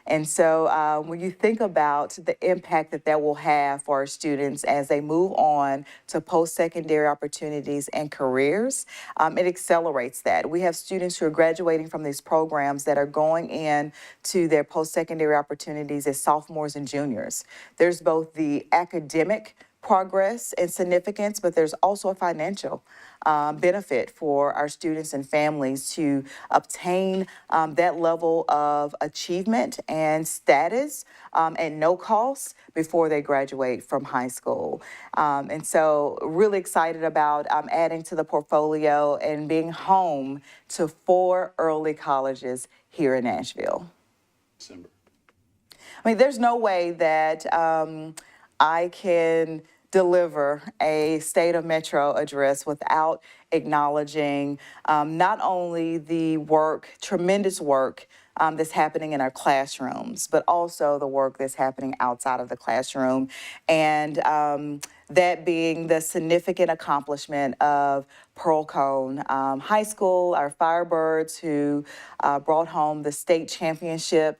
And so when you think about the impact that will have for our students as they move on to post-secondary opportunities and careers, it accelerates that. We have students who are graduating from these programs that are going in to their post-secondary opportunities as sophomores and juniors. There's both the academic progress and significance, but there's also a financial benefit for our students and families to obtain that level of achievement and status at no cost before they graduate from high school. And so really excited about adding to the portfolio and being home to 4 early colleges here in Nashville. December. I mean, there's no way that I can deliver a State of Metro address without acknowledging not only the tremendous work that's happening in our classrooms, but also the work that's happening outside of the classroom. And that being the significant accomplishment of Pearl Cone High School, our Firebirds who brought home the state championship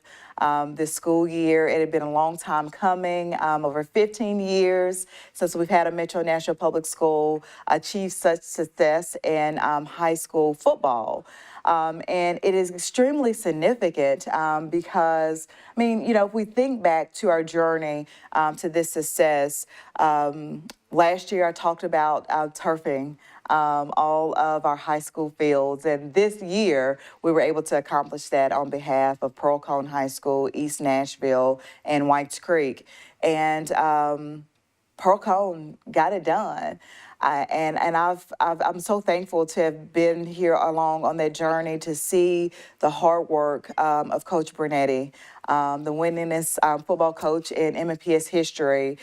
this school year. It had been a long time coming, over 15 years since we've had a Metro Nashville Public School achieve such success in high school football. And it is extremely significant because, I mean, if we think back to our journey to this success, last year I talked about turfing all of our high school fields. And this year, we were able to accomplish that on behalf of Pearl Cone High School, East Nashville, and Whites Creek. And Pearl Cone got it done. I'm so thankful to have been here along on that journey to see the hard work of Coach Brunetti, the winningest football coach in MNPS history,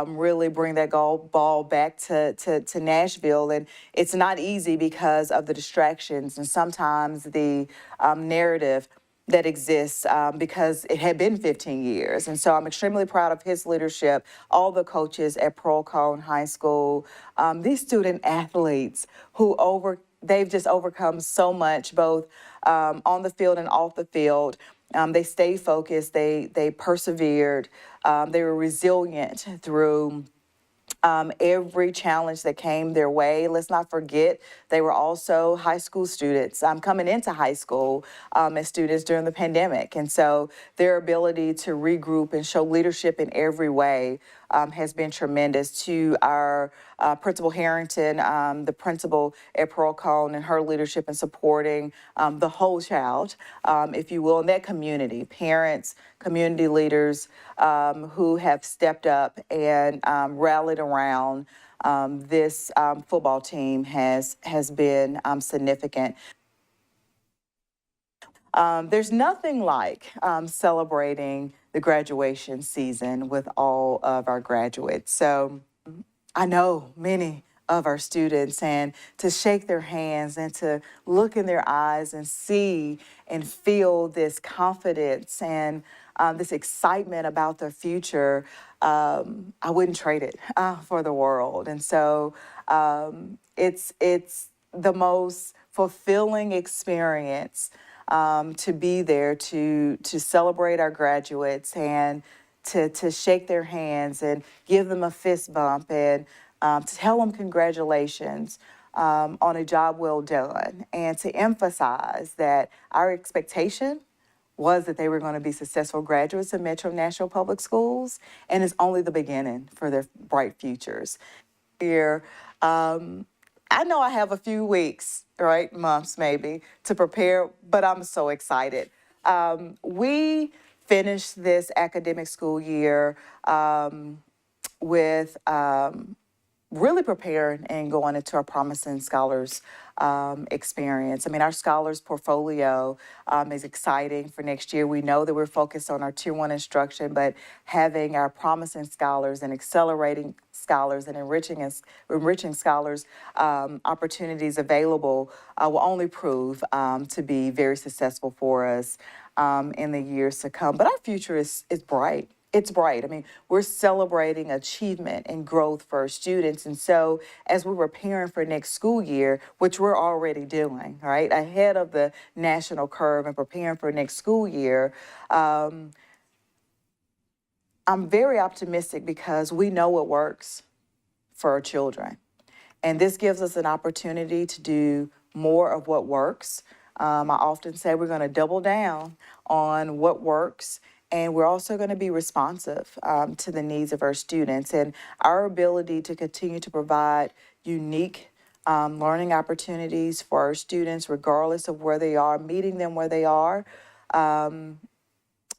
really bring that ball back to Nashville. And it's not easy because of the distractions and sometimes the narrative that exists because it had been 15 years. And so I'm extremely proud of his leadership, all the coaches at Pearl Cone High School, these student athletes they've just overcome so much, both on the field and off the field. They stayed focused, they persevered, they were resilient through every challenge that came their way. Let's not forget, they were also high school students coming into high school as students during the pandemic. And so their ability to regroup and show leadership in every way has been tremendous. To our Principal Harrington, the principal at Pearl Cone, and her leadership in supporting the whole child, if you will, in that community, parents, community leaders who have stepped up and rallied around this football team has been significant. There's nothing like celebrating the graduation season with all of our graduates. So I know many of our students, and to shake their hands and to look in their eyes and see and feel this confidence and this excitement about their future, I wouldn't trade it for the world. And so it's the most fulfilling experience to be there to celebrate our graduates and to shake their hands and give them a fist bump and to tell them congratulations on a job well done, and to emphasize that our expectation was that they were going to be successful graduates of Metro Nashville Public Schools, and it's only the beginning for their bright futures. Here, I know I have a few weeks, right, months maybe, to prepare, but I'm so excited. We finished this academic school year with really preparing and going into our Promising Scholars experience. I mean, our Scholars portfolio is exciting for next year. We know that we're focused on our Tier 1 instruction, but having our Promising Scholars and Accelerating Scholars and enriching scholars opportunities available will only prove to be very successful for us in the years to come. But our future is bright. It's bright. I mean, we're celebrating achievement and growth for our students. And so as we're preparing for next school year, which we're already doing, right, ahead of the national curve and preparing for next school year, I'm very optimistic because we know what works for our children. And this gives us an opportunity to do more of what works. I often say we're going to double down on what works, and we're also going to be responsive to the needs of our students. And our ability to continue to provide unique learning opportunities for our students, regardless of where they are, meeting them where they are, will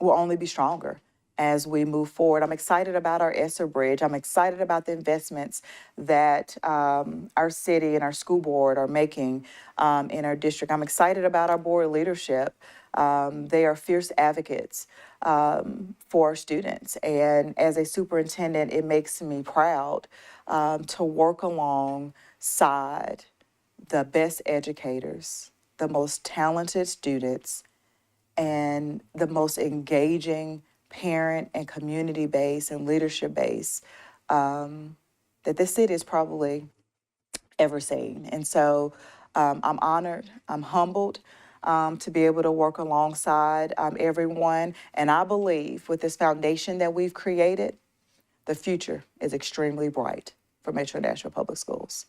only be stronger as we move forward. I'm excited about our ESSER Bridge. I'm excited about the investments that our city and our school board are making in our district. I'm excited about our board leadership. They are fierce advocates for our students. And as a superintendent, it makes me proud to work alongside the best educators, the most talented students, and the most engaging parent and community base and leadership base that this city has probably ever seen. And so I'm honored, I'm humbled to be able to work alongside everyone. And I believe with this foundation that we've created, the future is extremely bright for Metro Nashville Public Schools.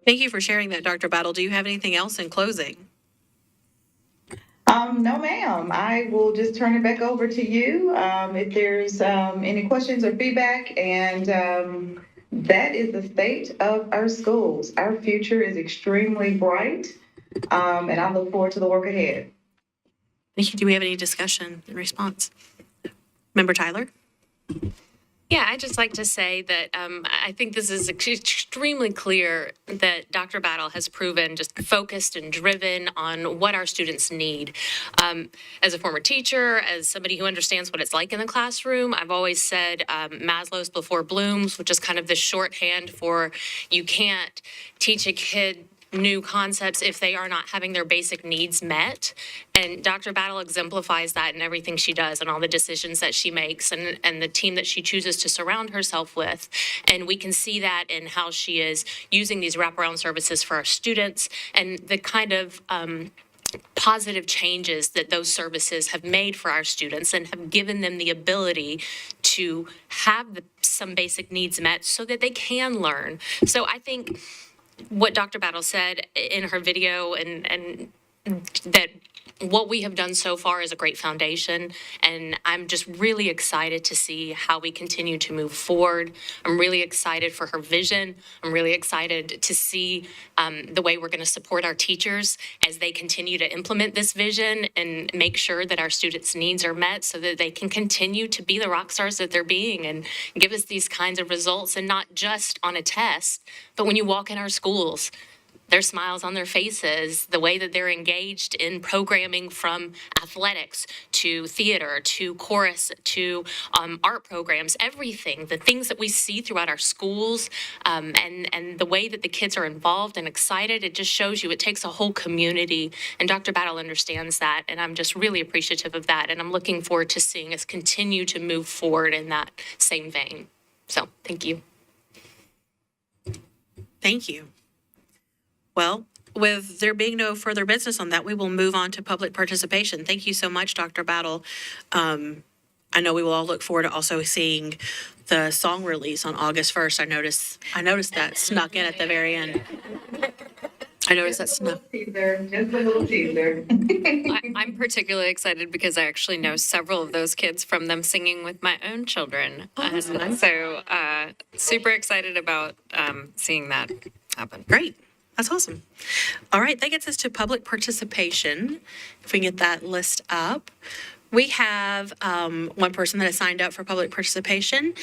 Thank you for sharing that, Dr. Battle. Do you have anything else in closing? No, ma'am. I will just turn it back over to you if there's any questions or feedback. And that is the state of our schools. Our future is extremely bright, and I look forward to the work ahead. Thank you. Do we have any discussion in response? Member Tyler? Yeah, I'd just like to say that I think this is extremely clear that Dr. Battle has proven just focused and driven on what our students need. As a former teacher, as somebody who understands what it's like in the classroom, I've always said Maslow's before Bloom's, which is kind of the shorthand for you can't teach a kid new concepts if they are not having their basic needs met. And Dr. Battle exemplifies that in everything she does and all the decisions that she makes and the team that she chooses to surround herself with. And we can see that in how she is using these wraparound services for our students and the kind of positive changes that those services have made for our students and have given them the ability to have some basic needs met so that they can learn. So I think what Dr. Battle said in her video and that what we have done so far is a great foundation, and I'm just really excited to see how we continue to move forward. I'm really excited for her vision. I'm really excited to see the way we're going to support our teachers as they continue to implement this vision and make sure that our students' needs are met so that they can continue to be the rock stars that they're being and give us these kinds of results, and not just on a test, but when you walk in our schools, their smiles on their faces, the way that they're engaged in programming from athletics to theater to chorus to art programs, everything, the things that we see throughout our schools and the way that the kids are involved and excited, it just shows you it takes a whole community. And Dr. Battle understands that. And I'm just really appreciative of that. And I'm looking forward to seeing us continue to move forward in that same vein. So thank you. Thank you. Well, with there being no further business on that, we will move on to public participation. Thank you so much, Dr. Battle. I know we will all look forward to also seeing the song release on August 1st. I noticed that snuck in at the very end. I noticed that snuck. Just a little teaser. I'm particularly excited because I actually know several of those kids from them singing with my own children. That's nice. So super excited about seeing that happen. Great. That's awesome. All right, that gets us to public participation. If we can get that list up. We have one person that has signed up for public participation.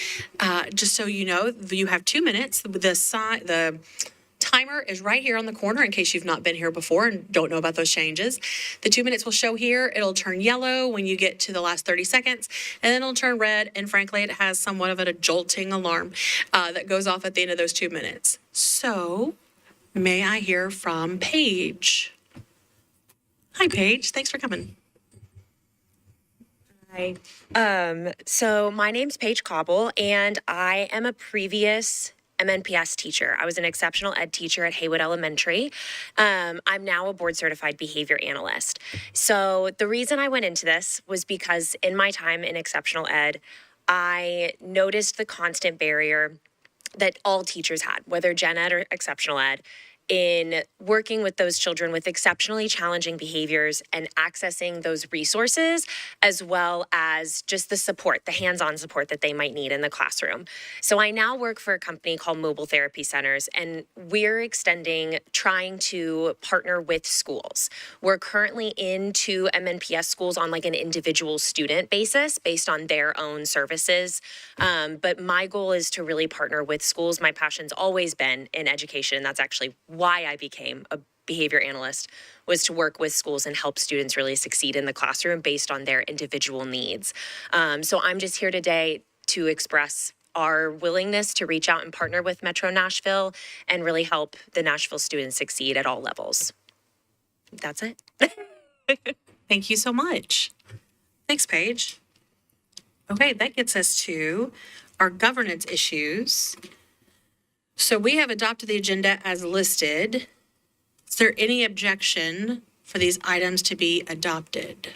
Just so you know, you have 2 minutes. The timer is right here on the corner in case you've not been here before and don't know about those changes. The 2 minutes will show here. It'll turn yellow when you get to the last 30 seconds, and then it'll turn red. And frankly, it has somewhat of a jolting alarm that goes off at the end of those 2 minutes. So may I hear from Paige? Hi, Paige. Thanks for coming. Hi. So my name's Paige Cobble, and I am a previous MNPS teacher. I was an exceptional ed teacher at Haywood Elementary. I'm now a board certified behavior analyst. So the reason I went into this was because in my time in exceptional ed, I noticed the constant barrier that all teachers had, whether gen ed or exceptional ed, in working with those children with exceptionally challenging behaviors and accessing those resources, as well as just the support, the hands-on support that they might need in the classroom. So I now work for a company called Mobile Therapy Centers, and we're trying to partner with schools. We're currently in 2 MNPS schools on like an individual student basis based on their own services. But my goal is to really partner with schools. My passion's always been in education. That's actually why I became a behavior analyst, was to work with schools and help students really succeed in the classroom based on their individual needs. So I'm just here today to express our willingness to reach out and partner with Metro Nashville and really help the Nashville students succeed at all levels. That's it. Thank you so much. Thanks, Paige. Okay, that gets us to our governance issues. So we have adopted the agenda as listed. Is there any objection for these items to be adopted?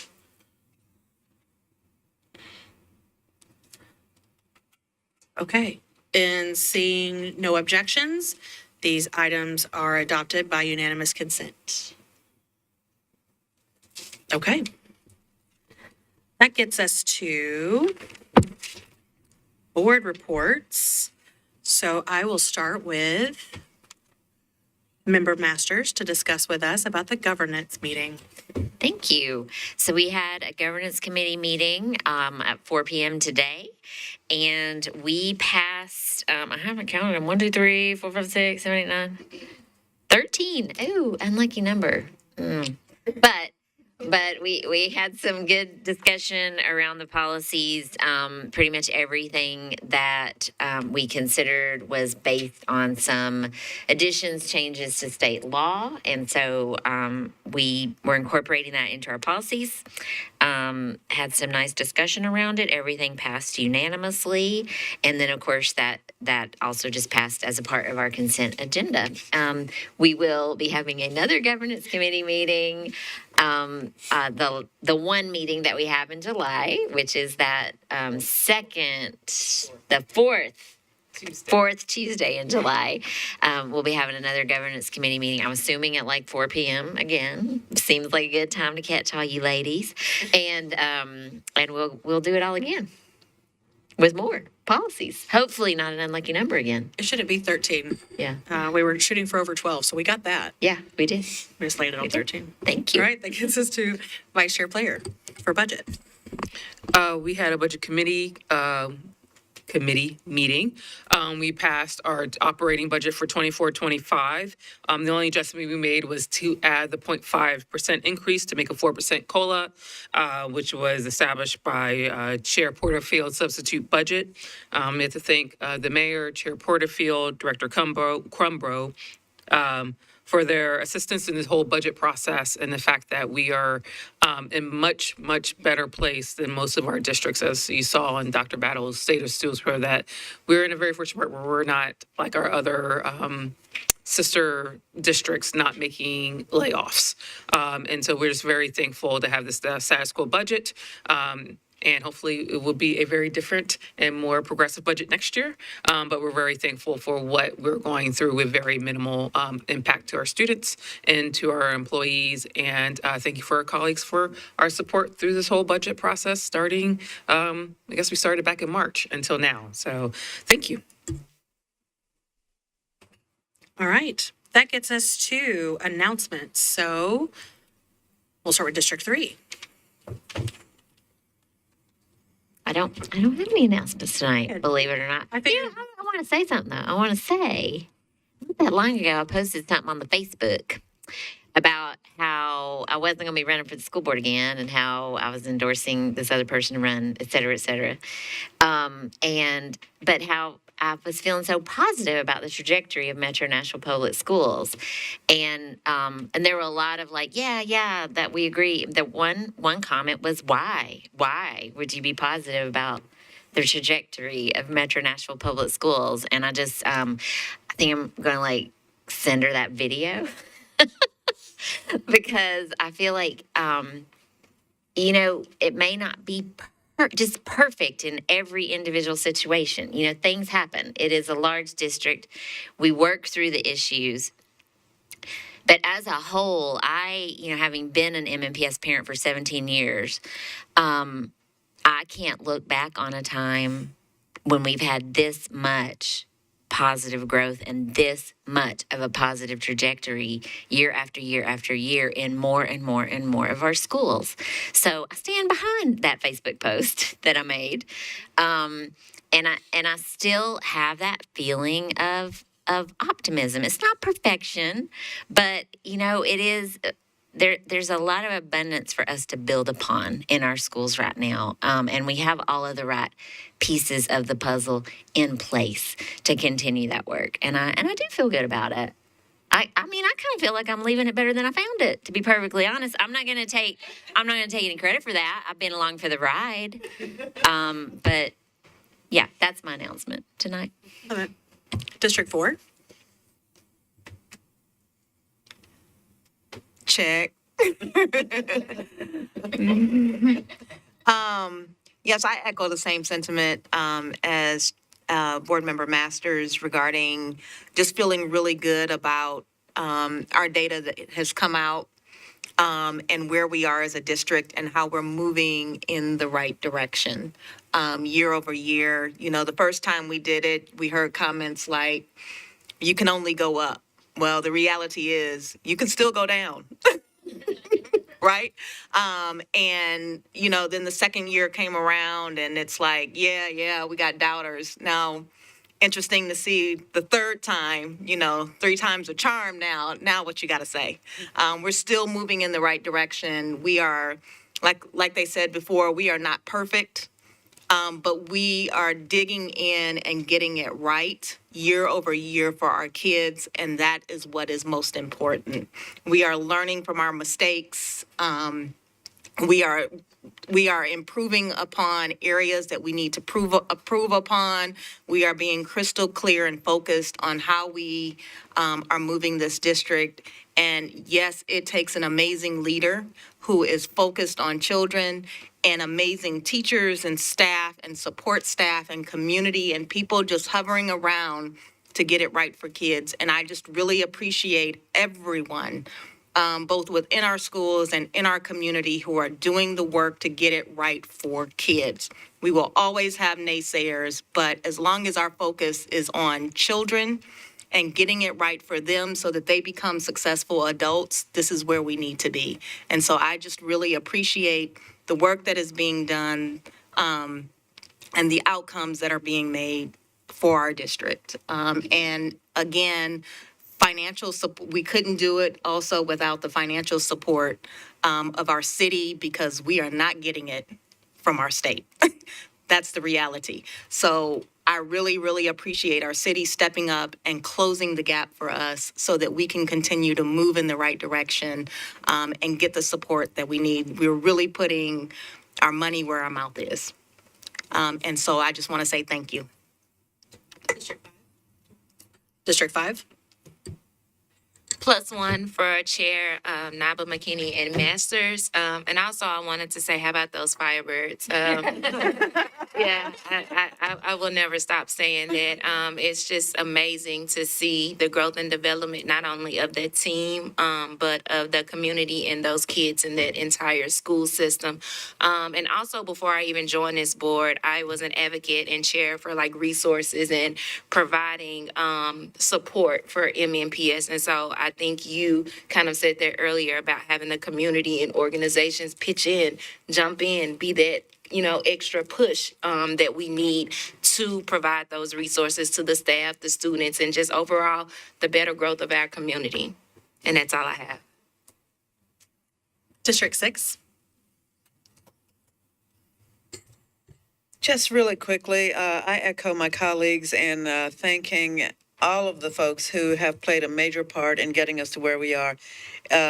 Okay, and seeing no objections, These items are adopted by unanimous consent. Okay. That gets us to board reports. So I will start with Member Masters to discuss with us about the governance meeting. Thank you. So we had a governance committee meeting at 4 p.m. today, and we passed, I haven't counted them, 1, 2, 3, 4, 5, 6, 7, 8, 9, 13. Ooh, unlucky number. But we had some good discussion around the policies. Pretty much everything that we considered was based on some additions, changes to state law. And so we were incorporating that into our policies. Had some nice discussion around it. Everything passed unanimously. And then, of course, that also just passed as a part of our consent agenda. We will be having another governance committee meeting. The one meeting that we have in July, which is that fourth Tuesday in July. We'll be having another governance committee meeting. I'm assuming at like 4 p.m. again. Seems like a good time to catch all you ladies, and we'll do it all again with more policies. Hopefully, not an unlucky number again. It shouldn't be 13. Yeah. We were shooting for over 12, so we got that. Yeah, we did. We just landed on 13. Thank you. All right, that gets us to Vice Chair Player for budget. We had a budget committee meeting. We passed our operating budget for 24-25. The only adjustment we made was to add the 0.5% increase to make a 4% COLA, which was established by Chair Porterfield substitute budget. We have to thank the mayor, Chair Porterfield, Director Crumbro, for their assistance in this whole budget process and the fact that we are in much, much better place than most of our districts, as you saw in Dr. Battle's State of Students, where that we're in a very fortunate part where we're not like our other sister districts not making layoffs. And so we're just very thankful to have this status quo budget. And hopefully it will be a very different and more progressive budget next year. But we're very thankful for what we're going through with very minimal impact to our students and to our employees. And thank you for our colleagues for our support through this whole budget process starting, I guess we started back in March until now. So thank you. All right, that gets us to announcements. So we'll start with District 3. I don't have any announcements tonight, believe it or not. I want to say something, though. I want to say, not that long ago, I posted something on the Facebook about how I wasn't going to be running for the school board again and how I was endorsing this other person to run, et cetera, et cetera. But how I was feeling so positive about the trajectory of Metro Nashville Public Schools. And there were a lot of like, yeah, that we agree. The one comment was, why? Why would you be positive about the trajectory of Metro Nashville Public Schools? And I just, I think I'm going to like send her that video because I feel like, it may not be just perfect in every individual situation. Things happen. It is a large district. We work through the issues. But as a whole, having been an MNPS parent for 17 years, I can't look back on a time when we've had this much positive growth and this much of a positive trajectory year after year after year in more and more and more of our schools. So I stand behind that Facebook post that I made. And I still have that feeling of optimism. It's not perfection, but it is there's a lot of abundance for us to build upon in our schools right now. And we have all of the right pieces of the puzzle in place to continue that work. And I do feel good about it. I kind of feel like I'm leaving it better than I found it, to be perfectly honest. I'm not going to take any credit for that. I've been along for the ride. But yeah, that's my announcement tonight. District 4. Check. Yes, I echo the same sentiment as Board Member Masters regarding just feeling really good about our data that has come out and where we are as a district and how we're moving in the right direction. Year over year, the first time we did it, we heard comments like, you can only go up. Well, the reality is you can still go down. Right? Then the second year came around and it's like, yeah, we got doubters. Now, interesting to see the third time, 3 times a charm now what you got to say. We're still moving in the right direction. We are, like they said before, we are not perfect. But we are digging in and getting it right year over year for our kids, and that is what is most important. We are learning from our mistakes. We are improving upon areas that we need to improve upon. We are being crystal clear and focused on how we are moving this district. And yes, it takes an amazing leader who is focused on children, and amazing teachers and staff and support staff and community and people just hovering around to get it right for kids. And I just really appreciate everyone, both within our schools and in our community, who are doing the work to get it right for kids. We will always have naysayers, but as long as our focus is on children and getting it right for them so that they become successful adults, this is where we need to be. And so I just really appreciate the work that is being done and the outcomes that are being made for our district. And again, financial support, we couldn't do it also without the financial support of our city, because we are not getting it from our state. That's the reality. So I really, really appreciate our city stepping up and closing the gap for us so that we can continue to move in the right direction and get the support that we need. We're really putting our money where our mouth is. And so I just want to say thank you. District 5. +1 for Chair Naba McKinney and Masters. And also I wanted to say, how about those Firebirds? Yeah, I will never stop saying that. It's just amazing to see the growth and development, not only of that team, but of the community and those kids in that entire school system. And also, before I even joined this board, I was an advocate and chair for resources and providing support for MNPS. And so I think you kind of said that earlier about having the community and organizations pitch in, jump in, be that extra push that we need to provide those resources to the staff, the students, and just overall the better growth of our community. And that's all I have. District 6. Just really quickly, I echo my colleagues in thanking all of the folks who have played a major part in getting us to where we are.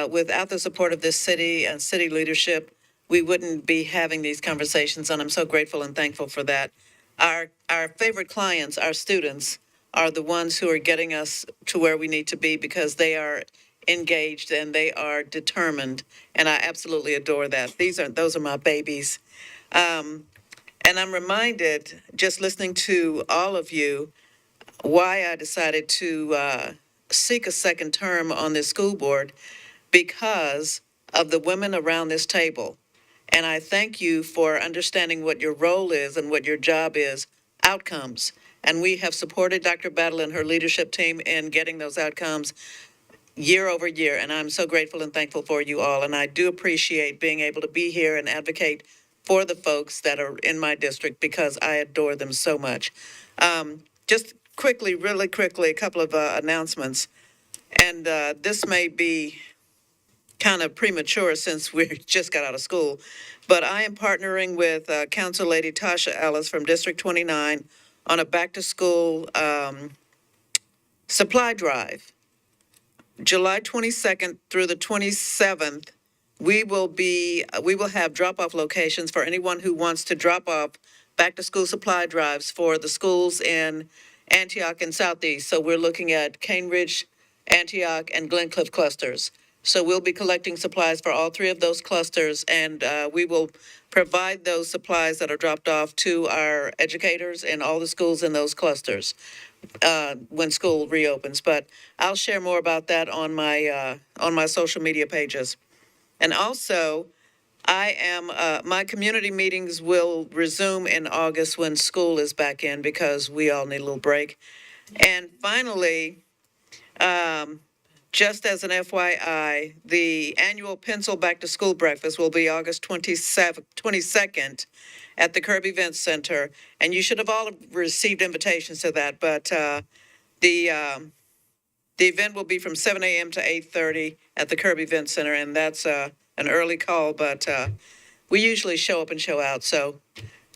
Without the support of this city and city leadership, we wouldn't be having these conversations, and I'm so grateful and thankful for that. Our favorite clients, our students, are the ones who are getting us to where we need to be because they are engaged and they are determined, and I absolutely adore that. Those are my babies. And I'm reminded, just listening to all of you, why I decided to seek a second term on this school board, because of the women around this table. And I thank you for understanding what your role is and what your job is, outcomes. And we have supported Dr. Battle and her leadership team in getting those outcomes year over year. And I'm so grateful and thankful for you all. And I do appreciate being able to be here and advocate for the folks that are in my district because I adore them so much. Just quickly, really quickly, a couple of announcements. And this may be kind of premature since we just got out of school, but I am partnering with Council Lady Tasha Ellis from District 29 on a back-to-school supply drive. July 22nd through the 27th, we will have drop-off locations for anyone who wants to drop off back-to-school supply drives for the schools in Antioch and Southeast. So we're looking at Cane Ridge, Antioch, and Glen Cliff clusters. So we'll be collecting supplies for all 3 of those clusters, and we will provide those supplies that are dropped off to our educators in all the schools in those clusters when school reopens. But I'll share more about that on my social media pages. And also, my community meetings will resume in August when school is back in because we all need a little break. And finally, just as an FYI, the annual Pencil Back to School Breakfast will be August 22nd at the Kirby Event Center. And you should have all received invitations to that, but the event will be from 7 a.m. to 8:30 at the Kirby Event Center, and that's an early call, but we usually show up and show out, so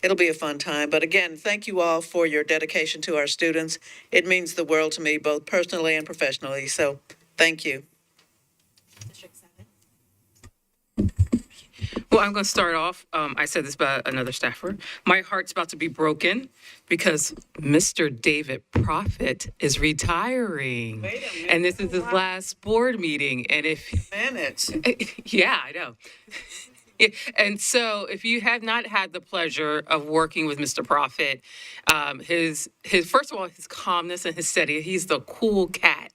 it'll be a fun time. But again, thank you all for your dedication to our students. It means the world to me, both personally and professionally, so thank you. Well, I'm going to start off. I said this about another staffer. My heart's about to be broken because Mr. David Prophet is retiring. Wait a minute. And this is his last board meeting. And if, Minutes. yeah, I know. Yeah, and so if you have not had the pleasure of working with Mr. Prophet, his first of all, his calmness and his steady, he's the cool cat.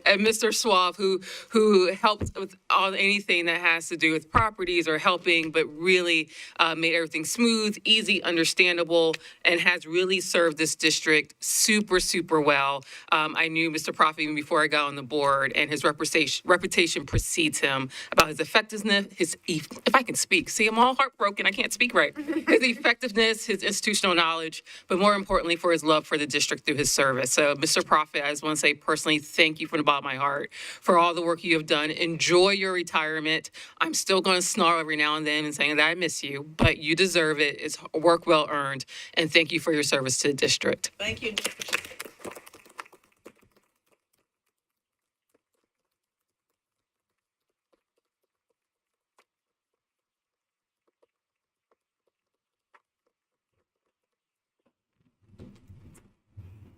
And Mr. Suave, who helps with anything that has to do with properties or helping, but really made everything smooth, easy, understandable, and has really served this district super, super well. I knew Mr. Prophet even before I got on the board, and his reputation precedes him about his effectiveness, if I can speak. See, I'm all heartbroken. I can't speak right. His effectiveness, his institutional knowledge, but more importantly, for his love for the district through his service. So, Mr. Prophet, I just want to say personally, thank you from the bottom of my heart for all the work you have done. Enjoy your retirement. I'm still going to snarl every now and then and saying that I miss you, but you deserve it. It's work well earned. And thank you for your service to the district. Thank you.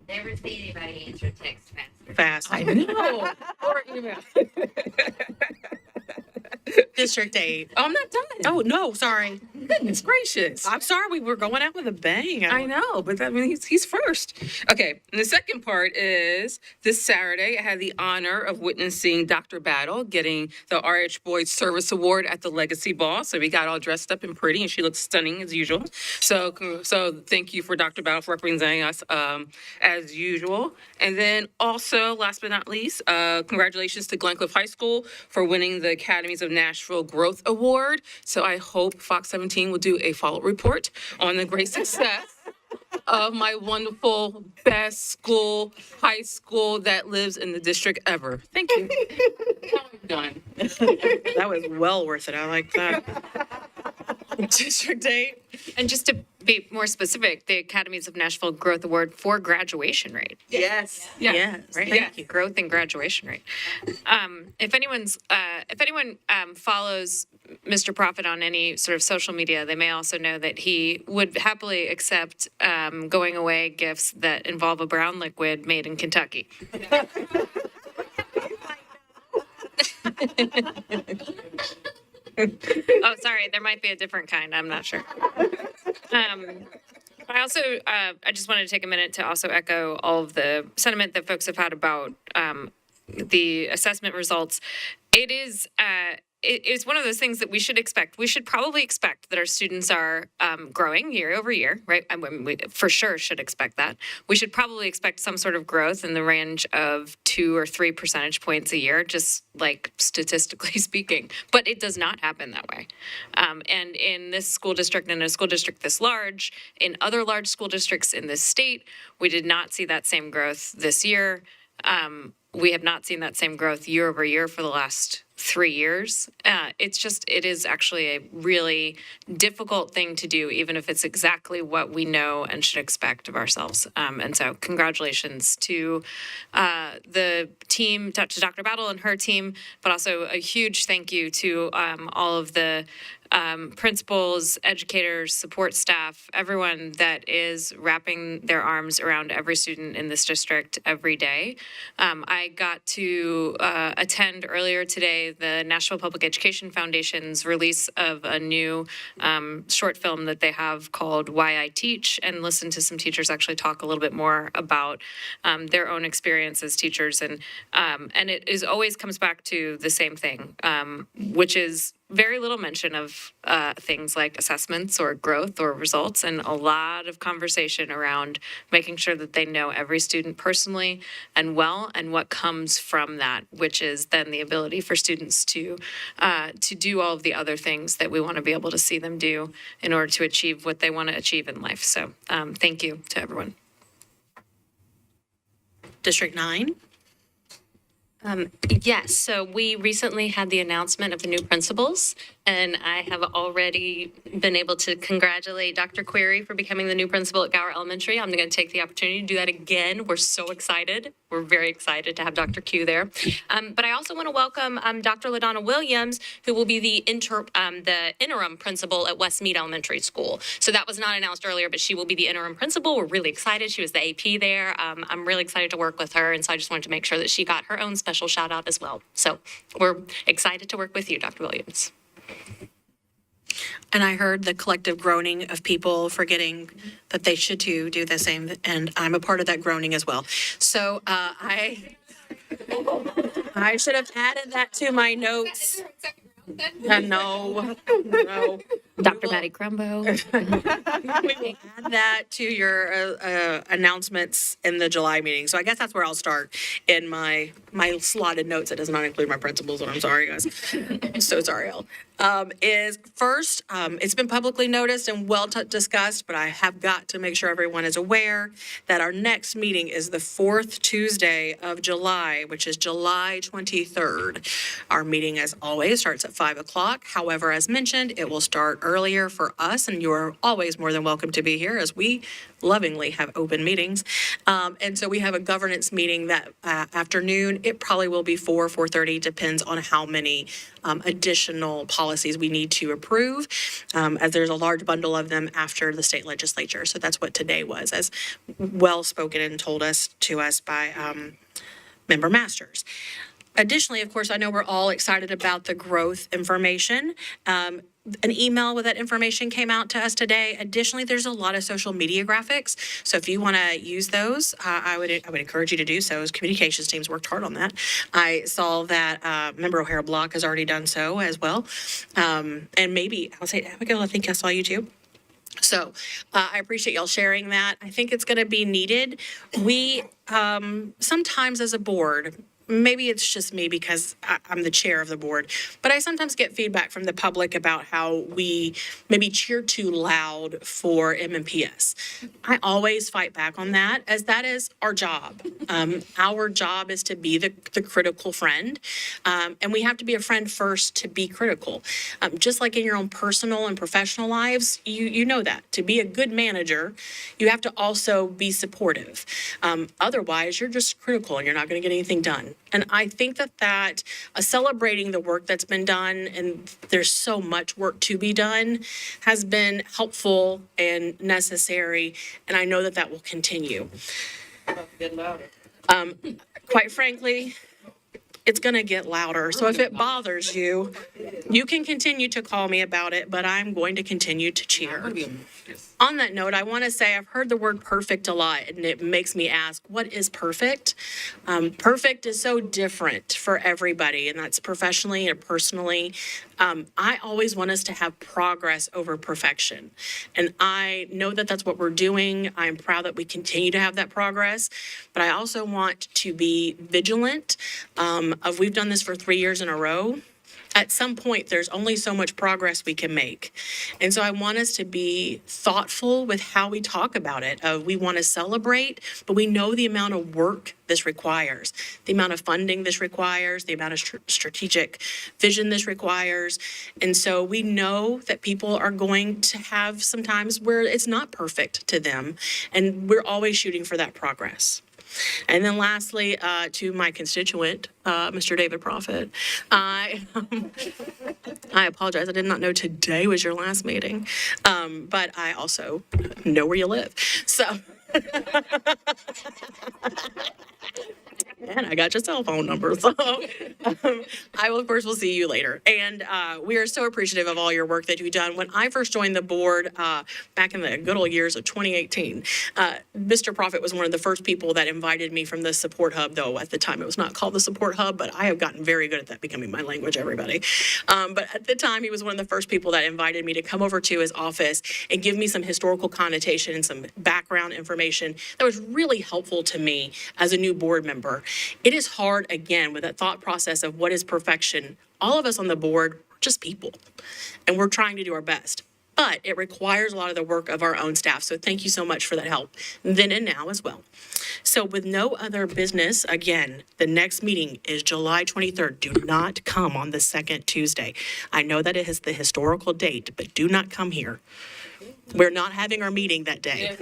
Never seen anybody answer text faster. Fast. I know. Or email. District 8. Oh, I'm not done. Oh, no, sorry. Goodness gracious. I'm sorry, we were going out with a bang. I know, but I mean, he's first. Okay, and the second part is this Saturday, I had the honor of witnessing Dr. Battle getting the RH Boyd Service Award at the Legacy Ball. So we got all dressed up and pretty, and she looked stunning as usual. So thank you for Dr. Battle for representing us as usual. And then also, last but not least, congratulations to Glencliff High School for winning the Academies of Nashville Growth Award. So I hope Fox 17 will do a follow-up report on the great success of my wonderful best school, high school that lives in the district ever. Thank you. Now I'm done. That was well worth it. I like that. District 8. And just to be more specific, the Academies of Nashville Growth Award for graduation rate. Yes. Yeah. Yes, Right? thank you. Growth and graduation rate. If anyone follows Mr. Prophet on any sort of social media, they may also know that he would happily accept going away gifts that involve a brown liquid made in Kentucky. Oh, sorry, there might be a different kind. I'm not sure. I also, I just wanted to take a minute to also echo all of the sentiment that folks have had about the assessment results. It is one of those things that we should expect. We should probably expect that our students are growing year over year, right? I mean, we for sure should expect that. We should probably expect some sort of growth in the range of 2 or 3 percentage points a year, just like statistically speaking. But it does not happen that way. And in this school district, and in a school district this large, in other large school districts in this state, we did not see that same growth this year. We have not seen that same growth year over year for the last 3 years. It is actually a really difficult thing to do, even if it's exactly what we know and should expect of ourselves. And so congratulations to the team, to Dr. Battle and her team, but also a huge thank you to all of the principals, educators, support staff, everyone that is wrapping their arms around every student in this district every day. I I got to attend earlier today the Nashville Public Education Foundation's release of a new short film that they have called Why I Teach, and listen to some teachers actually talk a little bit more about their own experience as teachers. And it is always comes back to the same thing, which is very little mention of things like assessments or growth or results, and a lot of conversation around making sure that they know every student personally and well, and what comes from that, which is then the ability for students to do all of the other things that we want to be able to see them do in order to achieve what they want to achieve in life. So thank you to everyone. District 9. Yes, so we recently had the announcement of the new principals, and I have already been able to congratulate Dr. Query for becoming the new principal at Gower Elementary. I'm going to take the opportunity to do that again. We're so excited. We're very excited to have Dr. Q there. But I also want to welcome Dr. LaDonna Williams, who will be the interim principal at Westmead Elementary School. So that was not announced earlier, but she will be the interim principal. We're really excited. She was the AP there. I'm really excited to work with her, and so I just wanted to make sure that she got her own special shout out as well. So we're excited to work with you, Dr. Williams. And I heard the collective groaning of people forgetting that they should too do the same, and I'm a part of that groaning as well. So I should have added that to my notes. No. Dr. Maddie Crumbo. We will add that to your announcements in the July meeting. So I guess that's where I'll start in my slotted notes. It does not include my principals, and I'm sorry, guys. I'm so sorry, Elle. Is first, it's been publicly noticed and well discussed, but I have got to make sure everyone is aware that our next meeting is the 4th Tuesday of July, which is July 23rd. Our meeting, as always, starts at 5 o'clock. However, as mentioned, it will start earlier for us, and you're always more than welcome to be here, as we lovingly have open meetings. And so we have a governance meeting that afternoon. It probably will be 4:30, depends on how many additional policies we need to approve, as there's a large bundle of them after the state legislature. So that's what today was, as well spoken and told to us by Member Masters. Additionally, of course, I know we're all excited about the growth information. An email with that information came out to us today. Additionally, there's a lot of social media graphics. So if you want to use those, I would encourage you to do so. As communications teams worked hard on that. I saw that Member O'Hara Block has already done so as well. And maybe, I'll say, Abigail, I think I saw you too. So I appreciate y'all sharing that. I think it's going to be needed. We sometimes as a board, maybe it's just me because I'm the chair of the board, but I sometimes get feedback from the public about how we maybe cheer too loud for MNPS. I always fight back on that, as that is our job. Our job is to be the critical friend, and we have to be a friend first to be critical. Just like in your own personal and professional lives, you know that. To be a good manager, you have to also be supportive. Otherwise, you're just critical and you're not going to get anything done. And I think that celebrating the work that's been done, and there's so much work to be done, has been helpful and necessary. And I know that will continue. Quite frankly, it's going to get louder. So if it bothers you, you can continue to call me about it, but I'm going to continue to cheer. On that note, I want to say I've heard the word perfect a lot, and it makes me ask, what is perfect? Perfect is so different for everybody, and that's professionally and personally. I always want us to have progress over perfection. And I know that that's what we're doing. I'm proud that we continue to have that progress, but I also want to be vigilant of we've done this for 3 years in a row. At some point, there's only so much progress we can make. And so I want us to be thoughtful with how we talk about it. We want to celebrate, but we know the amount of work this requires, the amount of funding this requires, the amount of strategic vision this requires. And so we know that people are going to have some times where it's not perfect to them, and we're always shooting for that progress. And then lastly, to my constituent, Mr. David Prophet, I apologize. I did not know today was your last meeting, but I also know where you live. So, and I got your cell phone number. So I will, of course, will see you later. And we are so appreciative of all your work that you've done. When I first joined the board back in the good old years of 2018, Mr. Profit was one of the first people that invited me from the support hub, though at the time it was not called the support hub, but I have gotten very good at that becoming my language, everybody. But at the time, he was one of the first people that invited me to come over to his office and give me some historical connotation and some background information that was really helpful to me as a new board member. It is hard, again, with that thought process of what is perfection. All of us on the board are just people, and we're trying to do our best. But it requires a lot of the work of our own staff. So thank you so much for that help, then and now as well. So with no other business, again, the next meeting is July 23rd. Do not come on the second Tuesday. I know that it is the historical date, but do not come here. We're not having our meeting that day.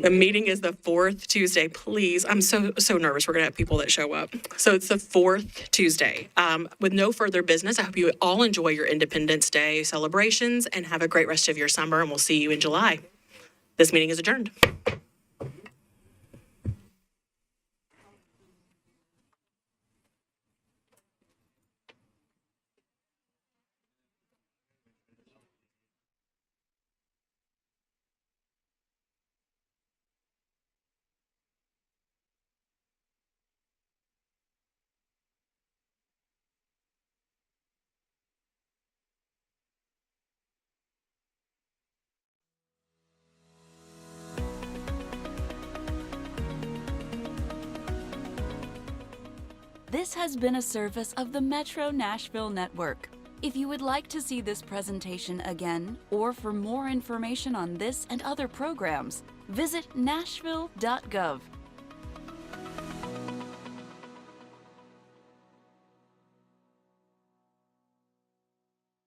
The meeting is the fourth Tuesday. Please, I'm so nervous. We're going to have people that show up. So it's the fourth Tuesday. With no further business, I hope you all enjoy your Independence Day celebrations and have a great rest of your summer, and we'll see you in July. This meeting is adjourned. This has been a service of the Metro Nashville Network. If you would like to see this presentation again, or for more information on this and other programs, visit nashville.gov.